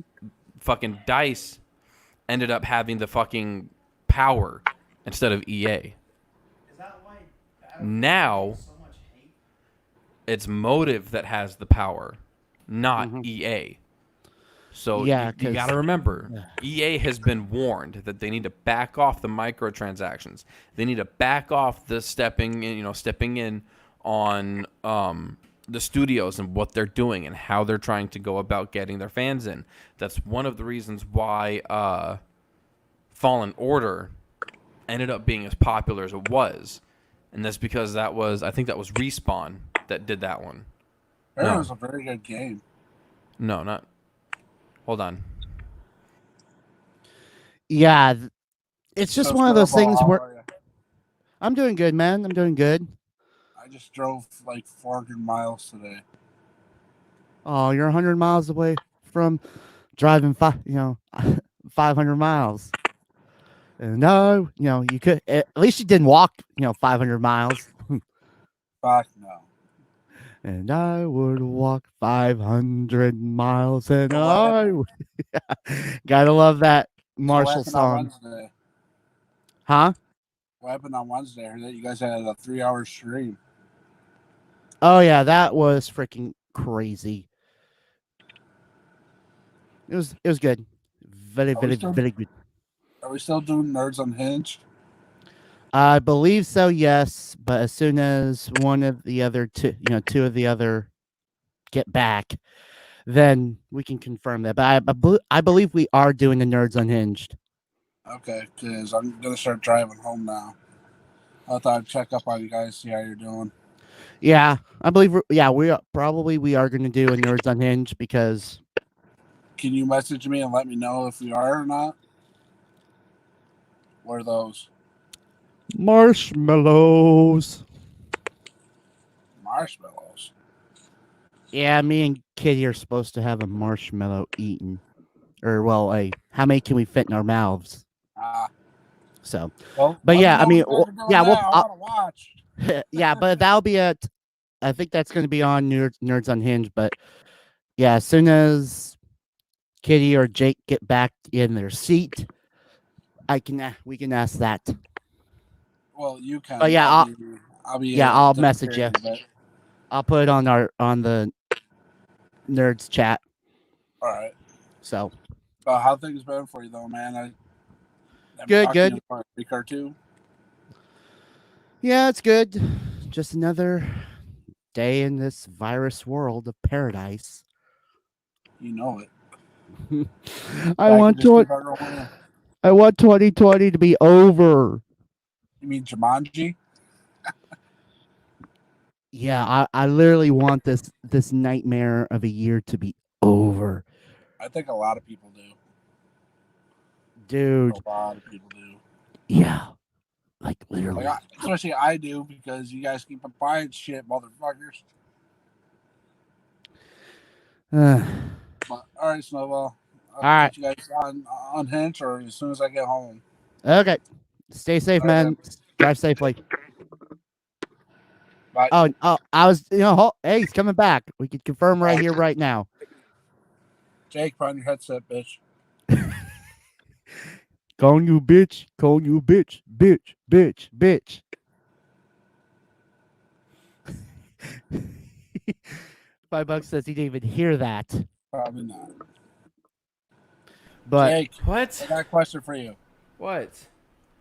fucking DICE ended up having the fucking power instead of EA. Now it's Motive that has the power, not EA. So you got to remember, EA has been warned that they need to back off the microtransactions. They need to back off the stepping in on the studios and what they're doing and how they're trying to go about getting their fans in. That's one of the reasons why Fallen Order ended up being as popular as it was. And that's because I think that was Respawn that did that one. That was a very good game. No, not. Hold on. Yeah, it's just one of those things where I'm doing good, man. I'm doing good. I just drove like 400 miles today. Oh, you're 100 miles away from driving 500 miles. And no, you could at least you didn't walk 500 miles. Fuck no. And I would walk 500 miles, and I would... Gotta love that Marshall So what happened on song. Wednesday? Huh? What happened on Wednesday? I heard that you guys had a 3-hour stream. Oh yeah, that was freaking crazy. It was good. Very, very, very good. Are we still doing Nerds Unhinged? I believe so, yes. But as soon as one of the other two of the other get back, then we can confirm that. But I believe we are doing the Nerds Unhinged. Okay, because I'm going to start driving home now. I thought I'd check up on you guys, see how you're doing. Yeah, I believe. We are going to do a Nerds Unhinged because. Can you message me and let me know if we are or not? What are those? Marshmallows. Marshmallows. Yeah, me and Kitty are supposed to have a marshmallow eaten, or how many can we fit in our mouths? So, well, but yeah, I mean, I want to watch. Yeah, but that'll be I think that's going to be on Nerds Unhinged. But yeah, as soon as Kitty or Jake get back in their seat, we can ask that. Well, you can. But yeah, I'll message you. But... I'll put it on the Nerds chat. All right. So. How things been for you though, man? Good. For a week or two. Yeah, it's good. Just another day in this virus world of paradise. You know it. I want 2020 to be over. You mean Jumanji? Yeah, I literally want this nightmare of a year to be over. I think a lot of people do. Dude. A lot of people do. Yeah. Like literally. Especially I do because you guys keep buying shit, motherfuckers. But, all right, Snowball. I'll catch you guys on Hinge or as soon as I get home. Okay. Stay safe, man. Drive safely. Bye. Oh, I was, hey, he's coming back. We can confirm right here, right now. Jake, put on your headset, bitch. Calling you bitch. Calling you bitch. Bitch. Bitch. Bitch. $5 says he didn't even hear that. Probably not. But Jake, what? I got a question for you. What?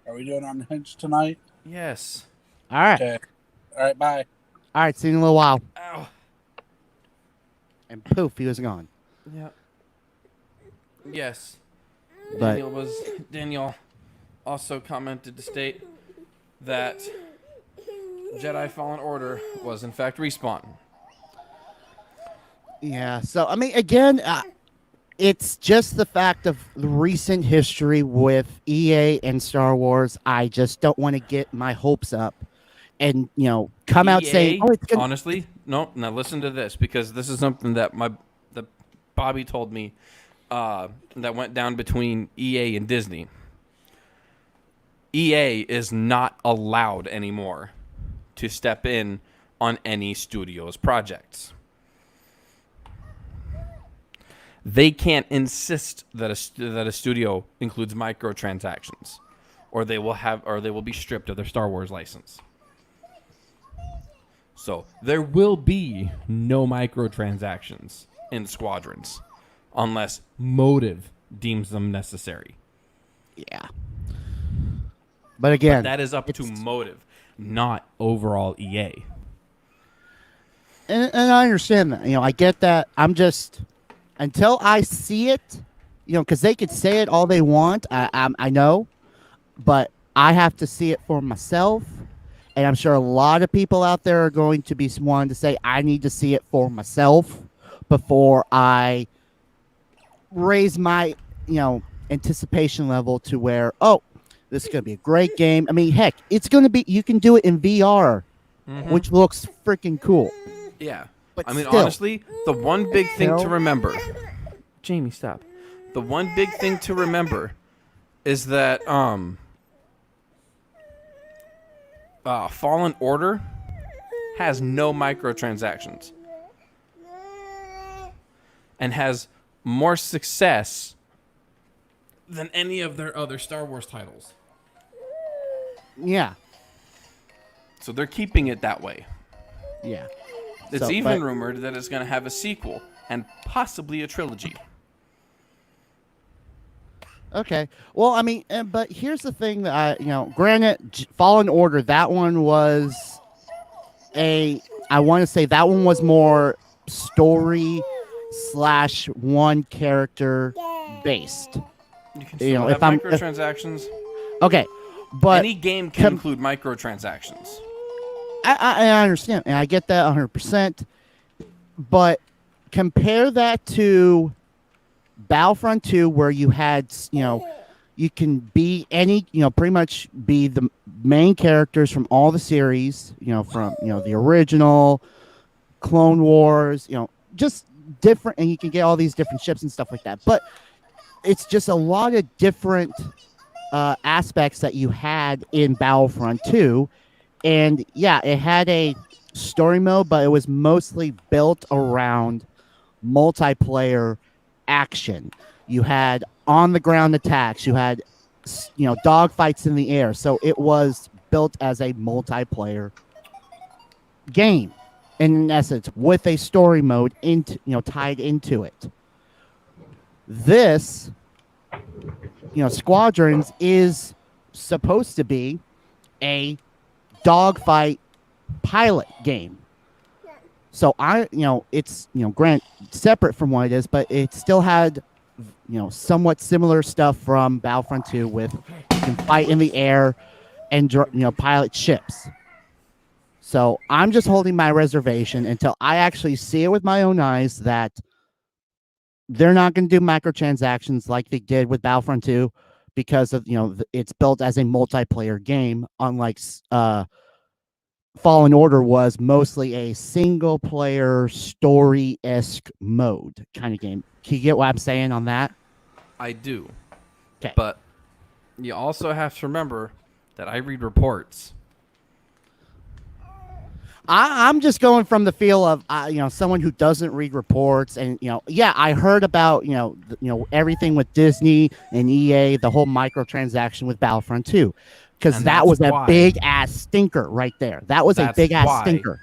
Are we doing Unhinged tonight? Yes. All right. Okay. All right, bye. All right, see you in a little while. Ow. And poof, he was gone. Yeah. Yes. But Daniel also commented to state that Jedi Fallen Order was in fact Respawn. Yeah, so I mean, again, it's just the fact of the recent history with EA and Star Wars. I just don't want to get my hopes up and come out saying, "Oh, it's gonna..." Honestly, no. Now listen to this, because this is something that Bobby told me that went down between EA and Disney. EA is not allowed anymore to step in on any studio's projects. They can't insist that a studio includes microtransactions, or they will be stripped of their Star Wars license. So there will be no microtransactions in Squadrons unless motive deems them necessary. Yeah. But again, that is up to motive, not overall EA. And I understand that. I get that. I'm just, until I see it, because they could say it all they want. I know, but I have to see it for myself. And I'm sure a lot of people out there are going to be wanting to say, I need to see it for myself before I raise my, anticipation level to where, oh, this is going to be a great game. I mean, heck, it's going to be, you can do it in VR, which looks freaking cool. Yeah. But I mean, still, honestly, the one big thing to remember, Jamie, stop. The one big thing to remember is that Fallen Order has no microtransactions and has more success than any of their other Star Wars titles. Yeah. So they're keeping it that way. Yeah. It's even rumored that it's going to have a sequel and possibly a trilogy. Okay. Well, I mean, but here's the thing that granted, Fallen Order, that one was I want to say that one was more story / one character based. You can still have microtransactions. Okay, but any game can include microtransactions. I understand, and I get that 100%. But compare that to Battlefront 2, where you had, you can be any, pretty much be the main characters from all the series, from, the original, Clone Wars, just different, and you can get all these different ships and stuff like that. But it's just a lot of different aspects that you had in Battlefront 2. And yeah, it had a story mode, but it was mostly built around multiplayer action. You had on the ground attacks, you had dogfights in the air. So it was built as a multiplayer game in essence, with a story mode tied into it. This Squadrons is supposed to be a dogfight pilot game. So it's separate from what it is, but it still had somewhat similar stuff from Battlefront 2 with you can fight in the air and pilot ships. So I'm just holding my reservation until I actually see it with my own eyes that they're not going to do microtransactions like they did with Battlefront 2 because of it's built as a multiplayer game, unlike Fallen Order was mostly a single player story-esque mode kind of game. Can you get what I'm saying on that? I do. Okay. But you also have to remember that I read reports. I'm just going from the feel of someone who doesn't read reports, and I heard about everything with Disney and EA, the whole microtransaction with Battlefront 2, because that was a big ass stinker right there. That was a big ass stinker.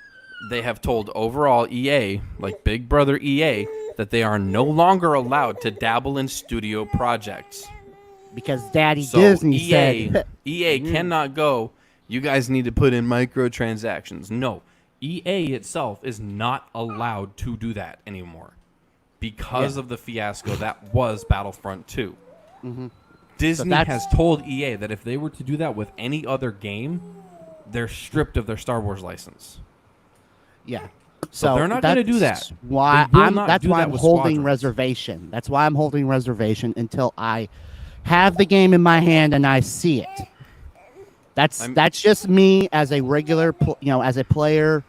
They have told overall EA, like Big Brother EA, that they are no longer allowed to dabble in studio projects because Daddy Disney EA, said EA cannot go. You guys need to put in microtransactions. No. EA itself is not allowed to do that anymore because of the fiasco that was Battlefront 2. Mm-hmm. Disney has told EA that if they were to do that with any other game, they're stripped of their Star Wars license. Yeah. So they're not going to do that. That's why I'm holding reservation. That's why I'm holding reservation until I have the game in my hand and I see it. That's just me as a regular, as a player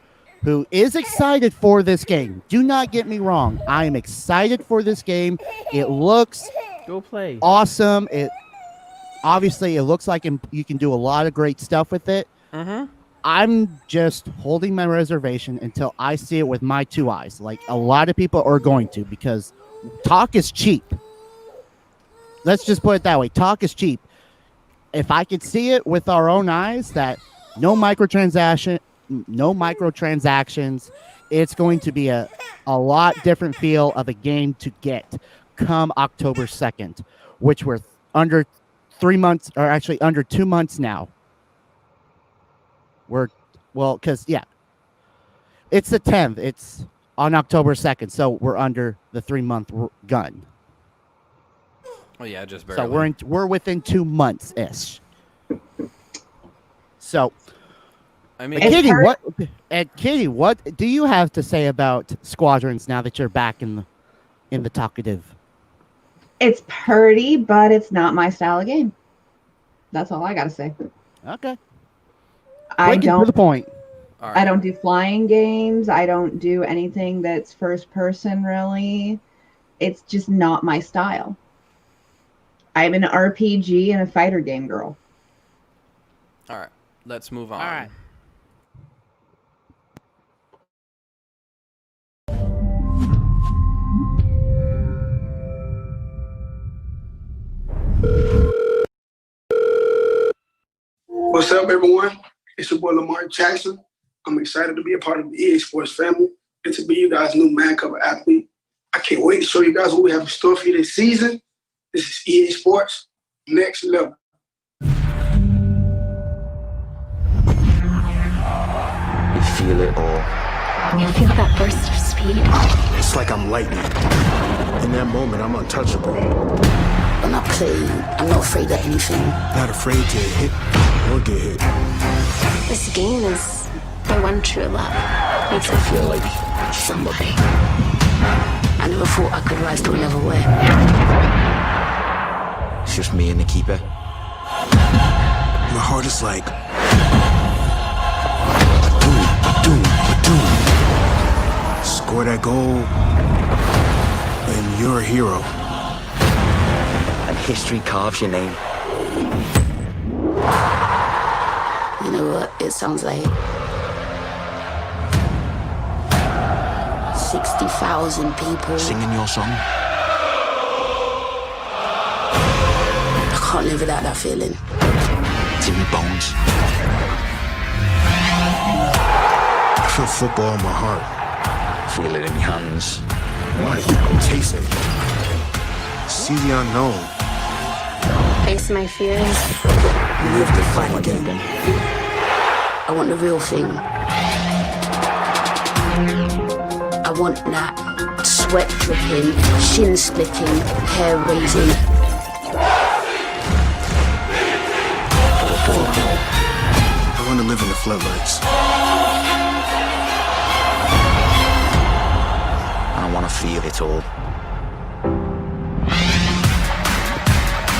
who is excited for this game. Do not get me wrong. I am excited for this game. It looks awesome. It looks like you can do a lot of great stuff with it. Mm-hmm. I'm just holding my reservation until I see it with my two eyes, like a lot of people are going to, because talk is cheap. Let's just put it that way. Talk is cheap. If I could see it with our own eyes that no microtransactions, it's going to be a lot different feel of a game to get come October 2nd, which we're under 3 months, or actually under 2 months now. Because it's the 10th. It's on October 2nd, so we're under the 3-month gun. Oh yeah, just barely. So we're within 2 months ish. So, I mean, Katie, what do you have to say about Squadrons now that you're back in the talkative? It's pretty, but it's not my style of game. That's all I gotta say. Okay. I don't. To the point. All right. I don't do flying games. I don't do anything that's first person really. It's just not my style. I'm an RPG and a fighter game girl. All right, let's move on. All right. What's up, everyone? It's your boy Lamar Jackson. I'm excited to be a part of the EA Sports family and to be you guys' new man cover athlete. I can't wait to show you guys what we have in store for you this season. This is EA Sports Next Level. You feel it all. You feel that burst of speed? It's like I'm lightning. In that moment, I'm untouchable. I'm not playing. I'm not afraid of anything. Not afraid to hit or get hit. This game is my one true love. Makes me feel like somebody. I never thought I could rise to another way. It's just me and the keeper. My heart is like... Doom. Score that goal, and you're a hero. And history carves your name. You know what it sounds like? 60,000 people singing your song. I can't live without that feeling. It's in your bones. I feel football in my heart. Feel it in your hands. Right, taste it. See the unknown. Face my fears. Live the fight again. I want the real thing. I want that sweat dripping, shin splitting, hair raising. I want to live in the floodlights. I want to feel it all.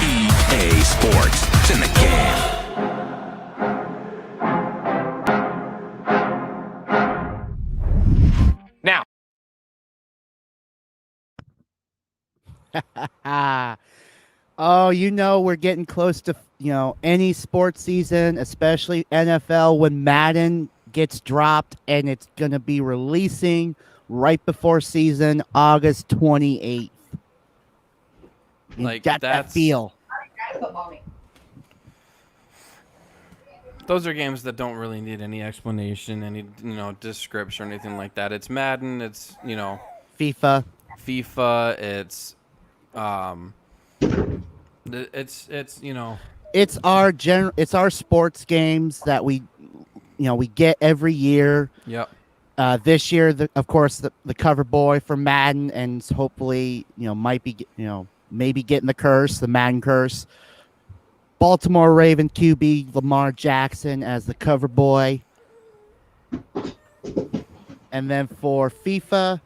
EA Sports. It's in the game. Now. Oh, we're getting close to, any sports season, especially NFL, when Madden gets dropped, and it's going to be releasing right before season, August 28th. You Like, got that feel. Those are games that don't really need any explanation, any description or anything like that. It's Madden. It's FIFA. It's It's our sports games that we get every year. Yep. This year, of course, the cover boy for Madden, and hopefully, might be, maybe getting the curse, the Madden curse. Baltimore Raven QB Lamar Jackson as the cover boy. And then for FIFA,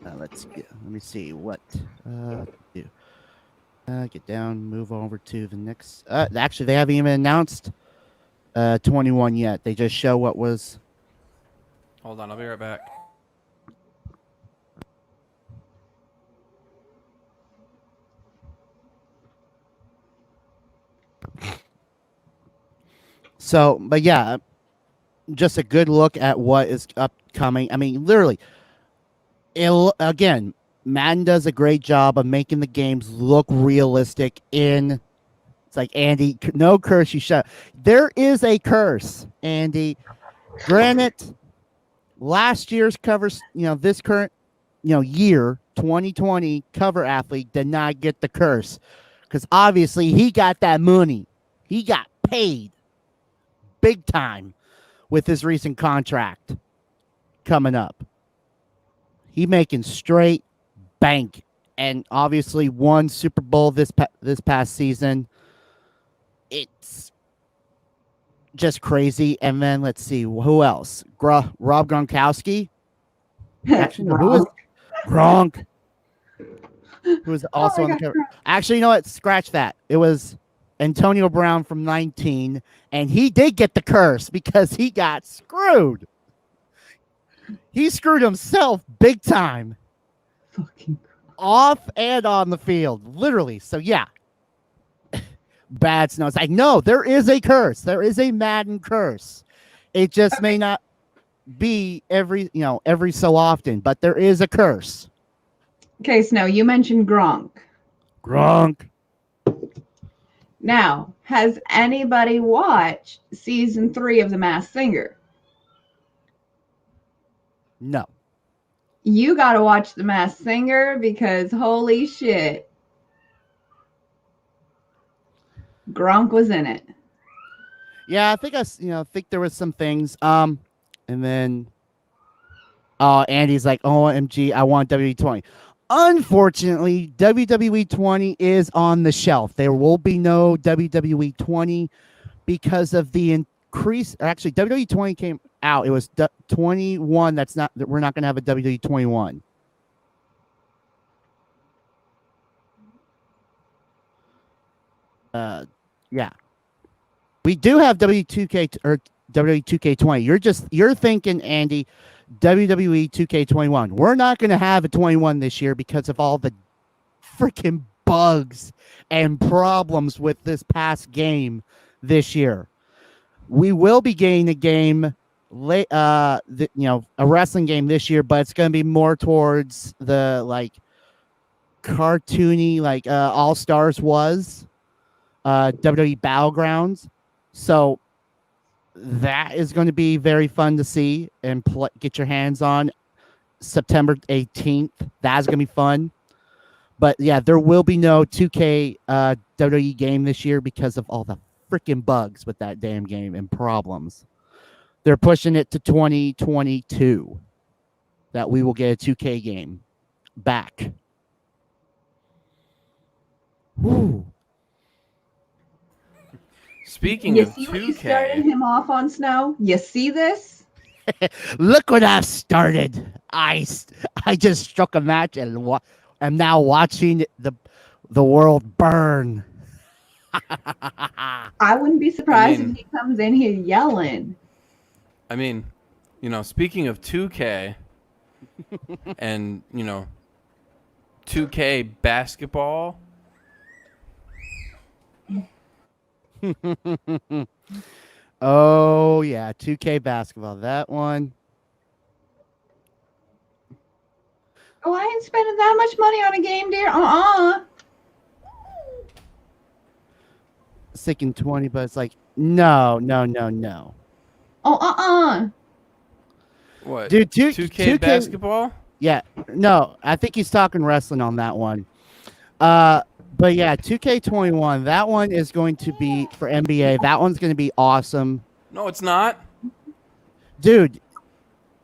let me see what do. Get down, move over to the next. Actually, they haven't even announced 21 yet. They just show what was. Hold on, I'll be right back. So, but yeah, just a good look at what is upcoming. I mean, literally, again, Madden does a great job of making the games look realistic. It's like, Andy, no curse, you shut. There is a curse, Andy. Granted, last year's covers, this current, year, 2020 cover athlete did not get the curse because obviously he got that money. He got paid big time with his recent contract coming up. He making straight bank, and obviously won Super Bowl this past season. It's just crazy. And then let's see who else. Rob Gronkowski. Actually, no, who is Gronk? Who was also on the cover. Actually, you know what? Scratch that. It was Antonio Brown from 19, and he did get the curse because he got screwed. He screwed himself big time. Fucking off and on the field, literally. So yeah, bad snow. It's like, no, there is a curse. There is a Madden curse. It just may not be every so often, but there is a curse. Okay, Snow, you mentioned Gronk. Now, has anybody watched season 3 of The Masked Singer? No. You got to watch The Masked Singer because holy shit, Gronk was in it. Yeah, I think think there was some things. And then Andy's like, OMG, I want WWE 20. Unfortunately, WWE 20 is on the shelf. There will be no WWE 20 because of the increase. Actually, WWE 20 came out. It was 21. We're not going to have a WWE 21. Yeah. We do have W2K or WWE 2K20. You're thinking, Andy, WWE 2K21. We're not going to have a 21 this year because of all the freaking bugs and problems with this past game this year. We will be getting a game a wrestling game this year, but it's going to be more towards the like cartoony, like All Stars was WWE Battlegrounds. So that is going to be very fun to see and get your hands on September 18th. That's going to be fun. But yeah, there will be no 2K WWE game this year because of all the freaking bugs with that damn game and problems. They're pushing it to 2022 that we will get a 2K game back. Woo. Speaking of 2K, you started him off on, Snow? You see this? Look what I've started. I just struck a match and am now watching the world burn. I wouldn't be surprised if he comes in here yelling. I mean, speaking of 2K and, 2K basketball. Oh yeah, 2K basketball. That one. Oh, I ain't spending that much money on a game, dear. Sticking 20, but it's like no. What? Dude, 2K basketball? Yeah. No, I think he's talking wrestling on that one. But yeah, 2K21, that one is going to be for NBA. That one's going to be awesome. No, it's not. Dude,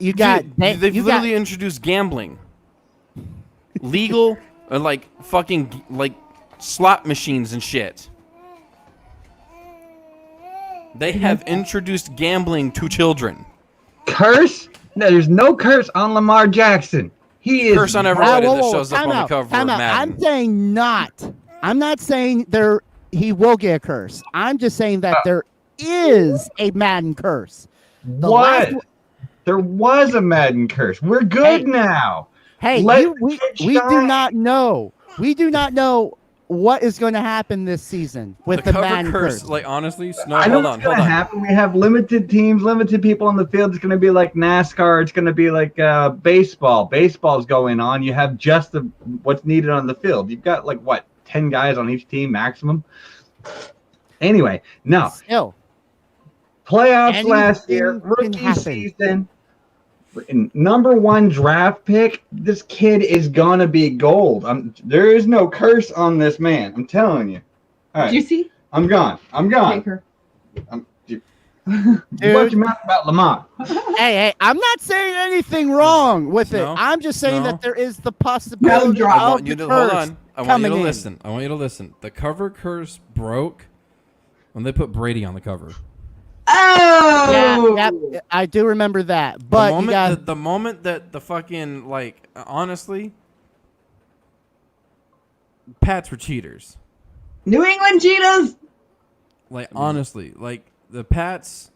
they've literally introduced gambling. Legal, like fucking like slot machines and shit. They have introduced gambling to children. Curse? No, there's no curse on Lamar Jackson. He is curse on everybody that shows up on the cover of Madden. I'm saying not. I'm not saying he will get a curse. I'm just saying that there is a Madden curse. There was a Madden curse. We're good now. Hey, we do not know. We do not know what is going to happen this season with the Madden curse. Like honestly, no, I know what's going to happen. We have limited teams, limited people on the field. It's going to be like NASCAR. It's going to be like baseball. Baseball's going on. You have just what's needed on the field. You've got 10 guys on each team maximum. Anyway, no. Still. Playoffs last year, rookie season, number 1 draft pick. This kid is gonna be gold. There is no curse on this man. I'm telling you. All right. Did you see? I'm gone. Take her. Watch your mouth about Lamar. Hey, I'm not saying anything wrong with it. I'm just saying that there is the possibility of hold the on. I want you to in. listen. I want you to listen. The cover curse broke when they put Brady on the cover. Oh, yeah, I do remember that. But the moment that the fucking honestly, Pats were cheaters. New England cheaters. Honestly, the Pats,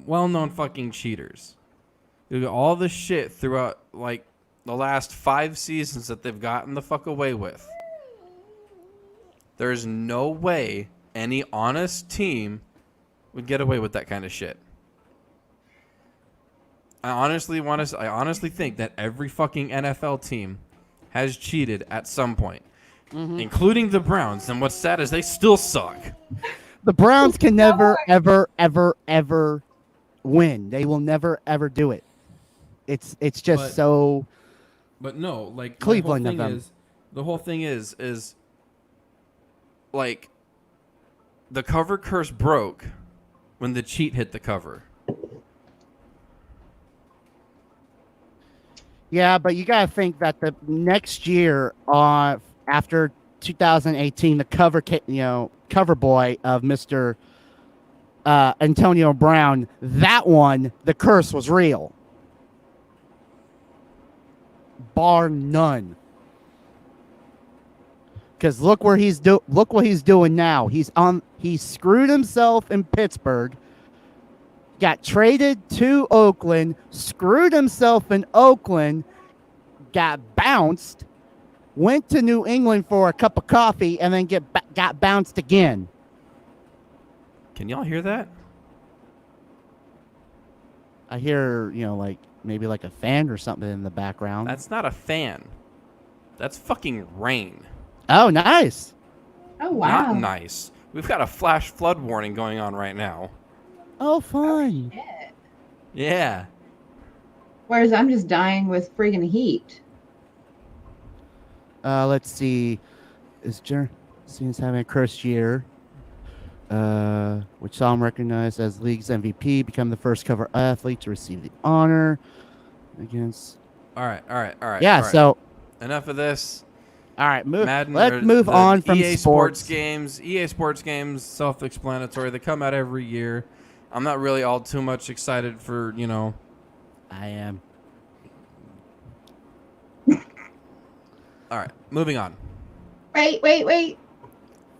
well-known fucking cheaters. All the shit throughout the last 5 seasons that they've gotten the fuck away with, there's no way any honest team would get away with that kind of shit. I honestly think that every fucking NFL team has cheated at some point, including the Browns. And what's sad is they still suck. The Browns can never, ever, ever, ever win. They will never, ever do it. It's just so. But no, like Cleveland of them. The whole thing is like the cover curse broke when the cheat hit the cover. Yeah, but you gotta think that the next year, after 2018, the cover boy of Mr. Antonio Brown, that one, the curse was real, bar none. Because look what he's doing now. He screwed himself in Pittsburgh. Got traded to Oakland, screwed himself in Oakland, got bounced, went to New England for a cup of coffee, and then got bounced again. Can y'all hear that? I hear, like maybe like a fan or something in the background. That's not a fan. That's fucking rain. Oh, nice. Oh, wow. Not nice. We've got a flash flood warning going on right now. Oh, fun. Yeah. Whereas I'm just dying with friggin' heat. Let's see. Seems having a cursed year, which saw him recognized as league's MVP, become the first cover athlete to receive the honor against. All right. Yeah. all right. So enough of this. All right, Madden, let's move on from EA sports games. EA Sports games, self-explanatory. They come out every year. I'm not really all too much excited for, I am. All right, moving on. Wait.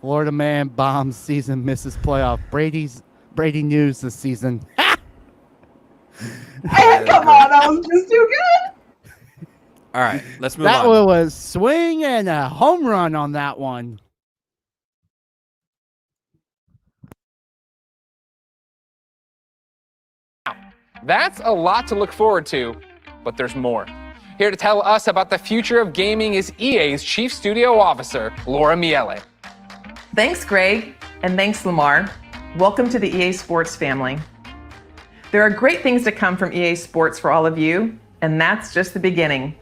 Florida man bombs season, misses playoff. Brady news this season. Come on, that was just too good. All right, let's move on. That one was swing and a home run on that one. That's a lot to look forward to, but there's more. Here to tell us about the future of gaming is EA's Chief Studio Officer, Laura Miele. Thanks, Greg, and thanks, Lamar. Welcome to the EA Sports family. There are great things to come from EA Sports for all of you, and that's just the beginning.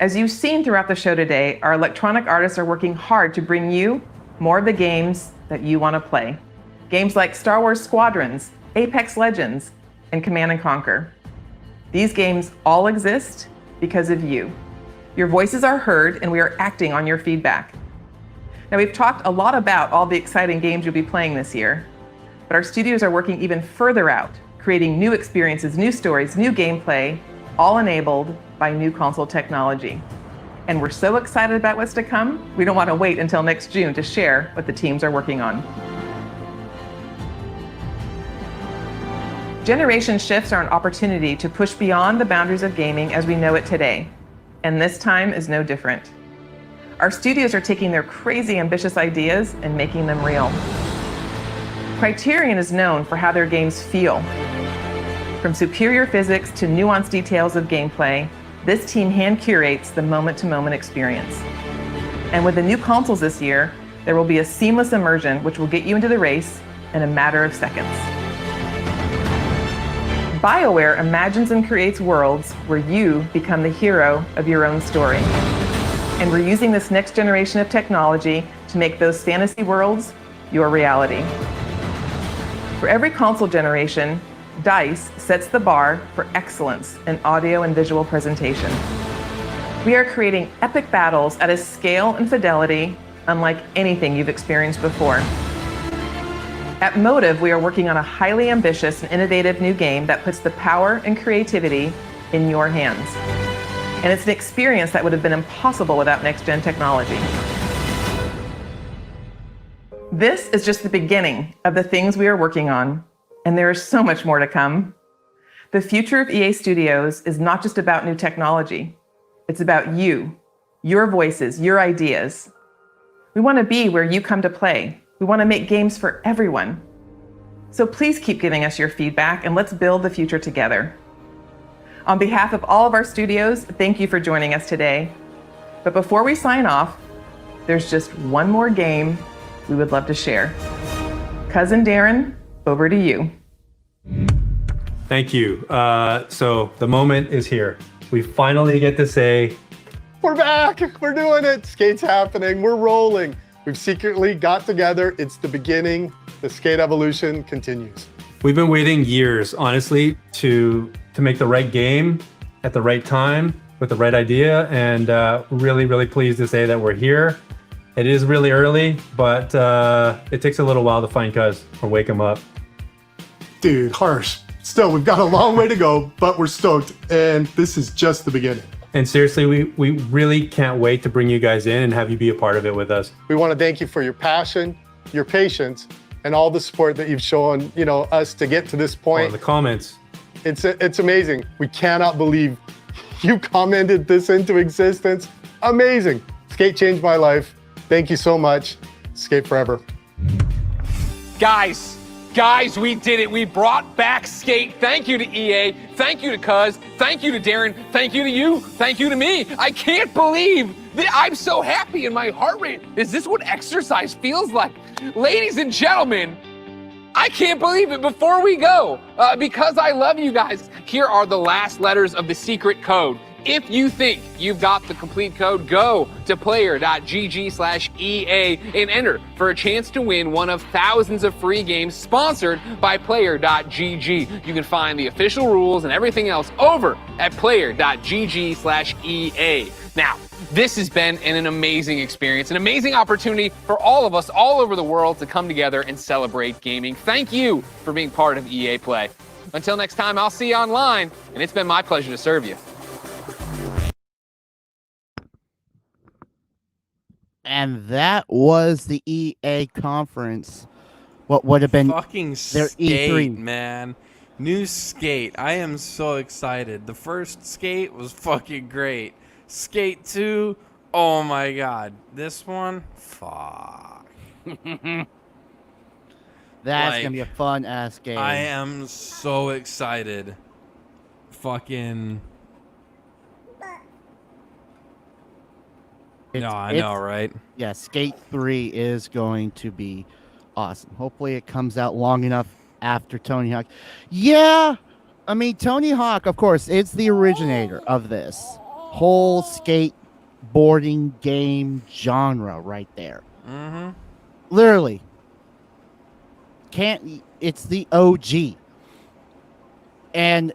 As you've seen throughout the show today, our electronic artists are working hard to bring you more of the games that you want to play. Games like Star Wars Squadrons, Apex Legends, and Command & Conquer. These games all exist because of you. Your voices are heard, and we are acting on your feedback. Now, we've talked a lot about all the exciting games you'll be playing this year, but our studios are working even further out, creating new experiences, new stories, new gameplay, all enabled by new console technology. And we're so excited about what's to come, we don't want to wait until next June to share what the teams are working on. Generation shifts are an opportunity to push beyond the boundaries of gaming as we know it today, and this time is no different. Our studios are taking their crazy ambitious ideas and making them real. Criterion is known for how their games feel. From superior physics to nuanced details of gameplay, this team hand curates the moment-to-moment experience. And with the new consoles this year, there will be a seamless immersion which will get you into the race in a matter of seconds. BioWare imagines and creates worlds where you become the hero of your own story. And we're using this next generation of technology to make those fantasy worlds your reality. For every console generation, DICE sets the bar for excellence in audio and visual presentation. We are creating epic battles at a scale and fidelity unlike anything you've experienced before. At Motive, we are working on a highly ambitious and innovative new game that puts the power and creativity in your hands. And it's an experience that would have been impossible without next-gen technology. This is just the beginning of the things we are working on, and there is so much more to come. The future of EA Studios is not just about new technology. It's about you, your voices, your ideas. We want to be where you come to play. We want to make games for everyone. So please keep giving us your feedback and let's build the future together. On behalf of all of our studios, thank you for joining us today. But before we sign off, there's just one more game we would love to share. Cousin Darren, over to you. Thank you. So the moment is here. We finally get to say, we're back. We're doing it. Skate's happening. We're rolling. We've secretly got together. It's the beginning. The skate evolution continues. we've been waiting years, honestly, to make the right game at the right time with the right idea, and really, really pleased to say that we're here. It is really early, but it takes a little while to find Cuz or wake him up. Dude, harsh. Still, we've got a long way to go, but we're stoked, and this is just the beginning. And seriously, we really can't wait to bring you guys in and have you be a part of it with us. We want to thank you for your passion, your patience, and all the support that you've shown, us to get to this point. Oh, the comments. It's amazing. We cannot believe you commented this into existence. Amazing. Skate changed my life. Thank you so much. Skate forever. Guys, we did it. We brought back Skate. Thank you to EA. Thank you to Cuz. Thank you to Darren. Thank you to you. Thank you to me. I can't believe that I'm so happy and my heart rate. Is this what exercise feels like? Ladies and gentlemen, I can't believe it. Before we go, because I love you guys, here are the last letters of the secret code. If you think you've got the complete code, go to player.gg/EA and enter for a chance to win one of thousands of free games sponsored by player.gg. You can find the official rules and everything else over at player.gg/EA. Now, this has been an amazing experience, an amazing opportunity for all of us all over the world to come together and celebrate gaming. Thank you for being part of EA Play. Until next time, I'll see you online, and it's been my pleasure to serve you. And that was the EA conference. What would have been fucking their Skate, E3. man. New Skate. I am so excited. The first Skate was fucking great. Skate 2, oh my god. This one, fuck. That's gonna be a fun ass game. I am so excited. Fucking. No, I know, right? Yeah, Skate 3 is going to be awesome. Hopefully it comes out long enough after Tony Hawk. Yeah, I mean, Tony Hawk, of course, is the originator of this whole skateboarding game genre right there. Mm-hmm. Literally. It's the OG. And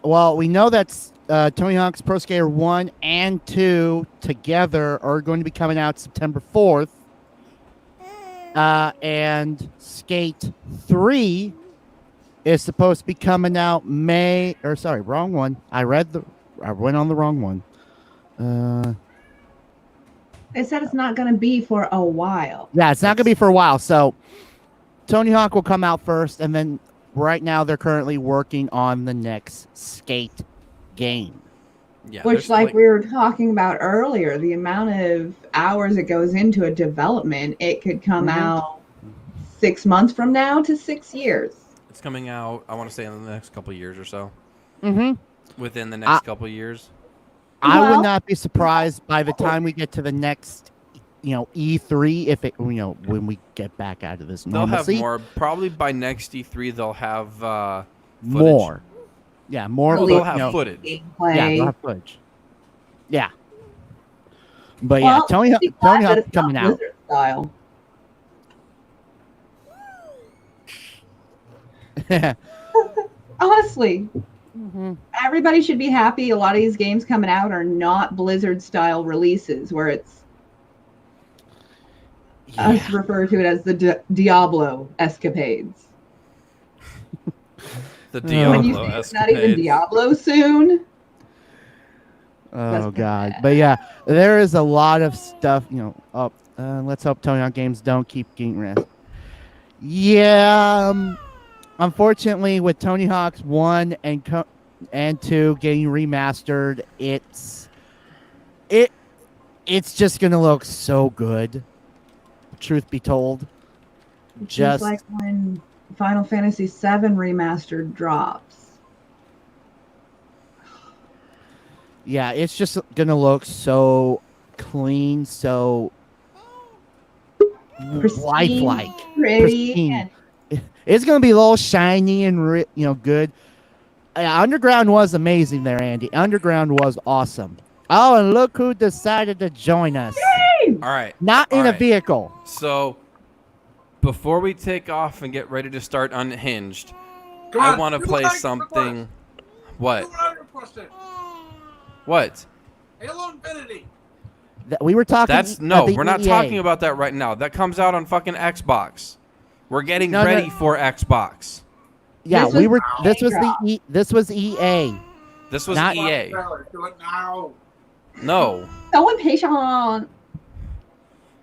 we know that's Tony Hawk's Pro Skater 1 and 2 together are going to be coming out September 4th. And Skate 3 is supposed to be coming out wrong one. I went on the wrong one. They said it's not going to be for a while. Yeah, it's not going to be for a while. So Tony Hawk will come out first, and then right now they're currently working on the next Skate game. Yeah, which, like we were talking about earlier, the amount of hours it goes into a development, it could come out 6 months from now to 6 years. It's coming out, I want to say, in the next couple of years or so. Mm-hmm. Within the next couple of years. I would not be surprised by the time we get to the next, E3, if it, when we get back out of this normalcy. They'll have more. Probably by next E3, they'll have footage. More. Yeah, more. They'll have footage. Gameplay. Yeah, they'll have footage. Yeah. But yeah, Tony Hawk coming out. Blizzard style. Honestly, everybody should be happy. A lot of these games coming out are not Blizzard style releases, where it's us refer to it as the Diablo escapades. The Diablo when you say it's not even Diablo soon. Oh God! But yeah, there is a lot of stuff. Let's hope Tony Hawk games don't keep getting rest. Yeah. Unfortunately, with Tony Hawk's 1 and 2 getting remastered, it's It's just gonna look so good. Truth be told, Just like when Final Fantasy VII Remastered drops. yeah, it's just gonna look so clean, so Pristine, lifelike, pretty, pristine. It's gonna be a little shiny and good. Underground was amazing there, Andy. Underground was awesome. Oh, and look who decided to join us. All right. Not in a vehicle. So, before we take off and get ready to start Unhinged, Come I on, want to do play what I something. What? Do what I requested. What? Halo Infinity. We were talking. We're not talking about that right now. That comes out on fucking Xbox. We're getting ready for Xbox. Yeah, we were. This was This was EA. This was not EA. Do it now. No. So impatient.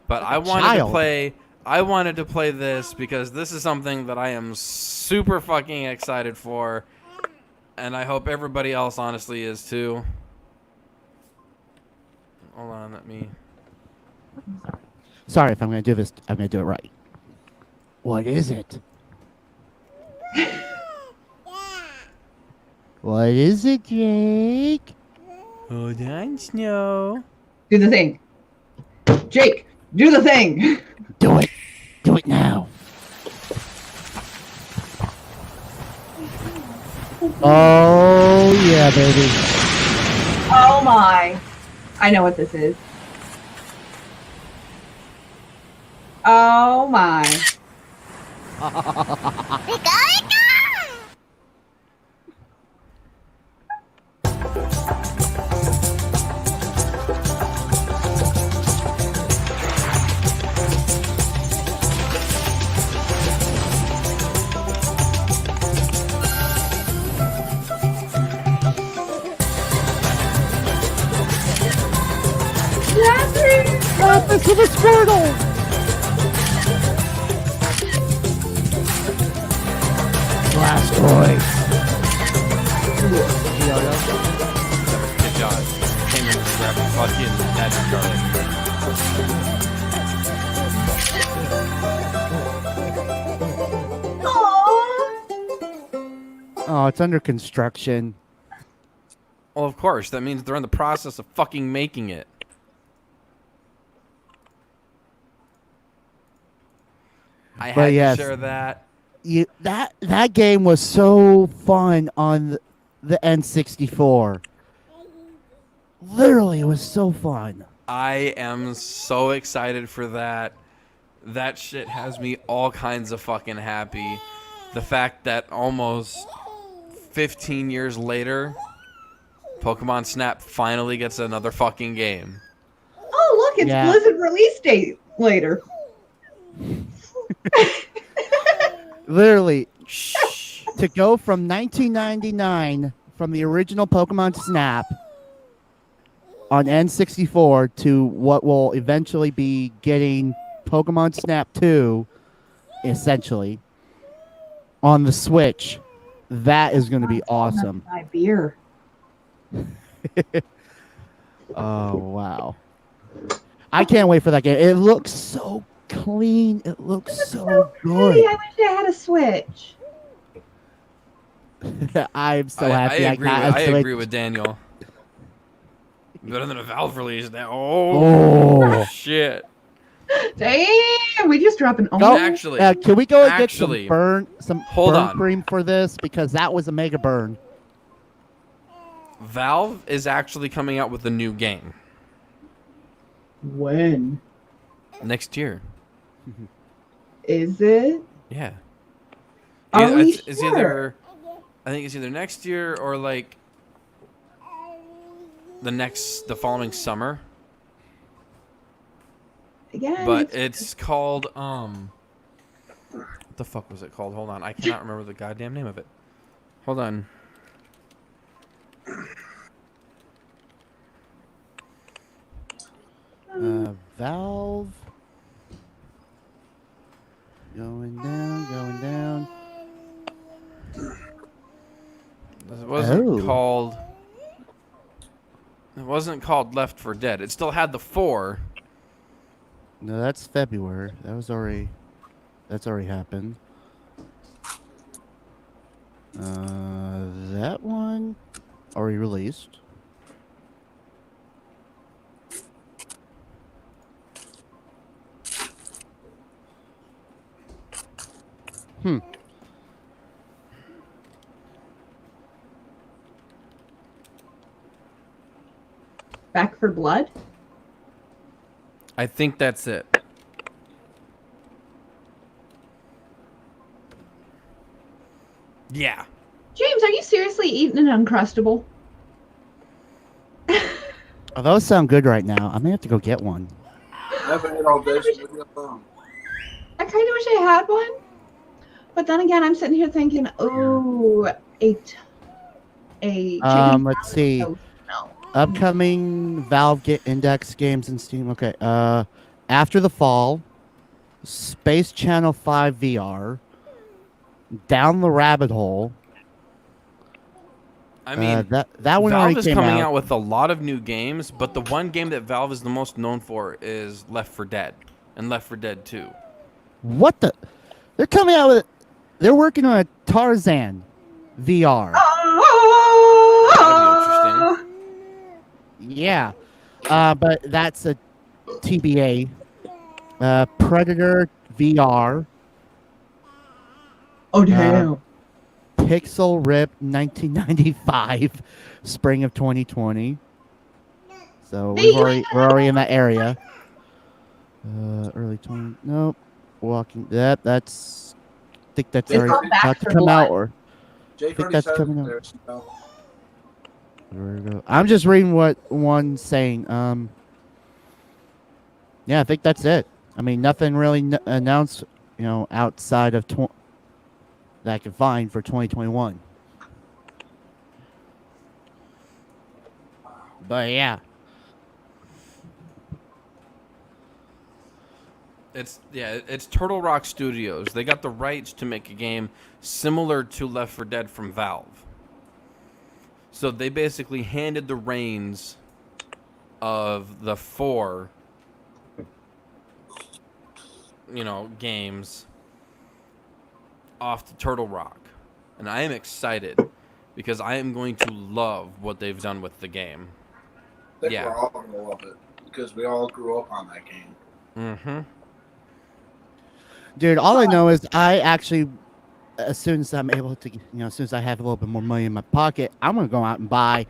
But I wanted to play this because this is something that I am super fucking excited for, and I hope everybody else honestly is too. Hold on, let me. Sorry if I'm going to do this. I'm going to do it right. What is it? What is it, Jake? Hold on, Snow. Do the thing. Jake, do the thing. Do it. Do it now. Oh, yeah, baby. Oh my. I know what this is. Oh my. This is a Squirtle! Blastoise. Good job. Came in and grabbed the fucking magic Oh, it's under construction. Well, of course. That means they're in the process of fucking making it. I had to share that. That game was so fun on the N64. Literally, it was so fun. I am so excited for that. That shit has me all kinds of fucking happy. The fact that almost 15 years later, Pokemon Snap finally gets another fucking game. Oh, look, it's Blizzard release date later. Literally, to go from 1999 from the original Pokemon Snap on N64 to what will eventually be getting Pokemon Snap 2, essentially, on the Switch. That is going to be awesome. My beer. Oh, wow. I can't wait for that game. It looks so clean. It looks so good. Hey, I wish I had a Switch. I'm so happy I got a I Switch. agree with Daniel. Better than a Valve release now. Oh, shit. Damn, we just dropped an Actually, can we go and get some burn hold on. cream for this? Because that was a mega burn. Valve is actually coming out with a new game. When? Next year. Is it? Yeah. Are we it's sure? either, I think it's either next year or like the following summer. Yeah. But it's called what the fuck was it called? Hold on, I cannot remember the goddamn name of it. Hold on. Valve. Going down. This wasn't called. It wasn't called Left 4 Dead. It still had the 4. No, that's February. That's already happened. That one already released. Back for Blood? I think that's it. Yeah. James, are you seriously eating an Uncrustable? Oh, those sound good right now. I may have to go get one. I haven't ate all day, so leave me alone. I kind of wish I had one. But then again, I'm sitting here thinking, oh, a chicken Let's see. toast. No. Upcoming Valve Index games in Steam. Okay. After the Fall, Space Channel 5 VR, Down the Rabbit Hole. I mean, that one Valve already is came coming out. out with a lot of new games, but the one game that Valve is the most known for is Left 4 Dead and Left 4 Dead 2. What the? They're coming out with. They're working on a Tarzan VR. That'd be interesting. Yeah, but that's a TBA. Predator VR. Oh damn! Pixel Rip 1995, spring of 2020. So we're already in that area. Early 20. Nope. Walking. That's. I think that's already about to come out, or I think that's coming out. There we go. I'm just reading what one's saying. Yeah, I think that's it. I mean, nothing really announced, outside of that I can find for 2021. But yeah. It's Turtle Rock Studios. They got the rights to make a game similar to Left 4 Dead from Valve. So they basically handed the reins of the 4 games off to Turtle Rock. And I am excited because I am going to love what they've done with the game. I think we're all going to love it because we all grew up on that game. Mm-hmm. Dude, all I know is I actually, as soon as I'm able to, as soon as I have a little bit more money in my pocket, I'm going to go out and buy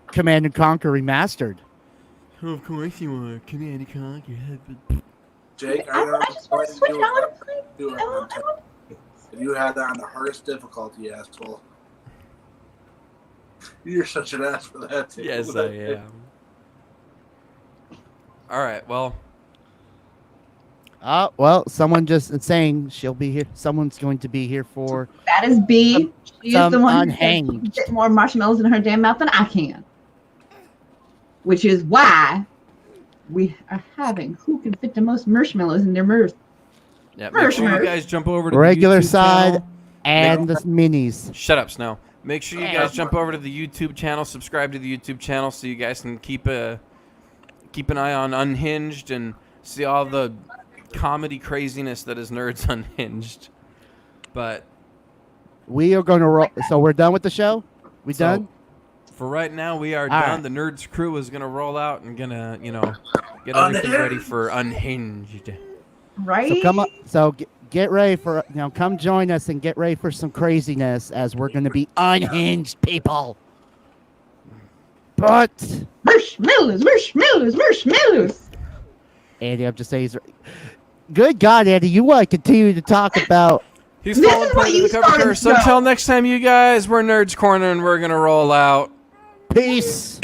Command & Conquer Remastered. Oh, of course you are. Command & Conquer. Jake, I just want to switch on. You had that on the hardest difficulty, asshole. You're such an ass for that. Too. Yes, I am. All right, well. Well, someone just is saying she'll be here. Someone's going to be here for. That is B. She's the one who unhanged. can fit more marshmallows in her damn mouth than I can. Which is why we are having who can fit the most marshmallows in their mouth. Yeah, make sure you guys jump over to regular the YouTube side channel. and the minis. Shut up, Snow. Make sure you guys jump over to the YouTube channel, subscribe to the YouTube channel, so you guys can keep an eye on Unhinged and see all the comedy craziness that is Nerds Unhinged. But we are going to roll. So we're done with the show. We done? For right now, we are All done. right. The Nerds crew is gonna roll out and gonna, get everything ready for Unhinged. Right. So come up. So get ready for come join us and get ready for some craziness as we're going to be unhinged people. But marshmallows. Andy, I'm just saying. Good God, Andy, you want to continue to talk about? He's falling prey to the cover curse. So until next time, you guys, we're Nerds Corner and we're gonna roll out. Peace.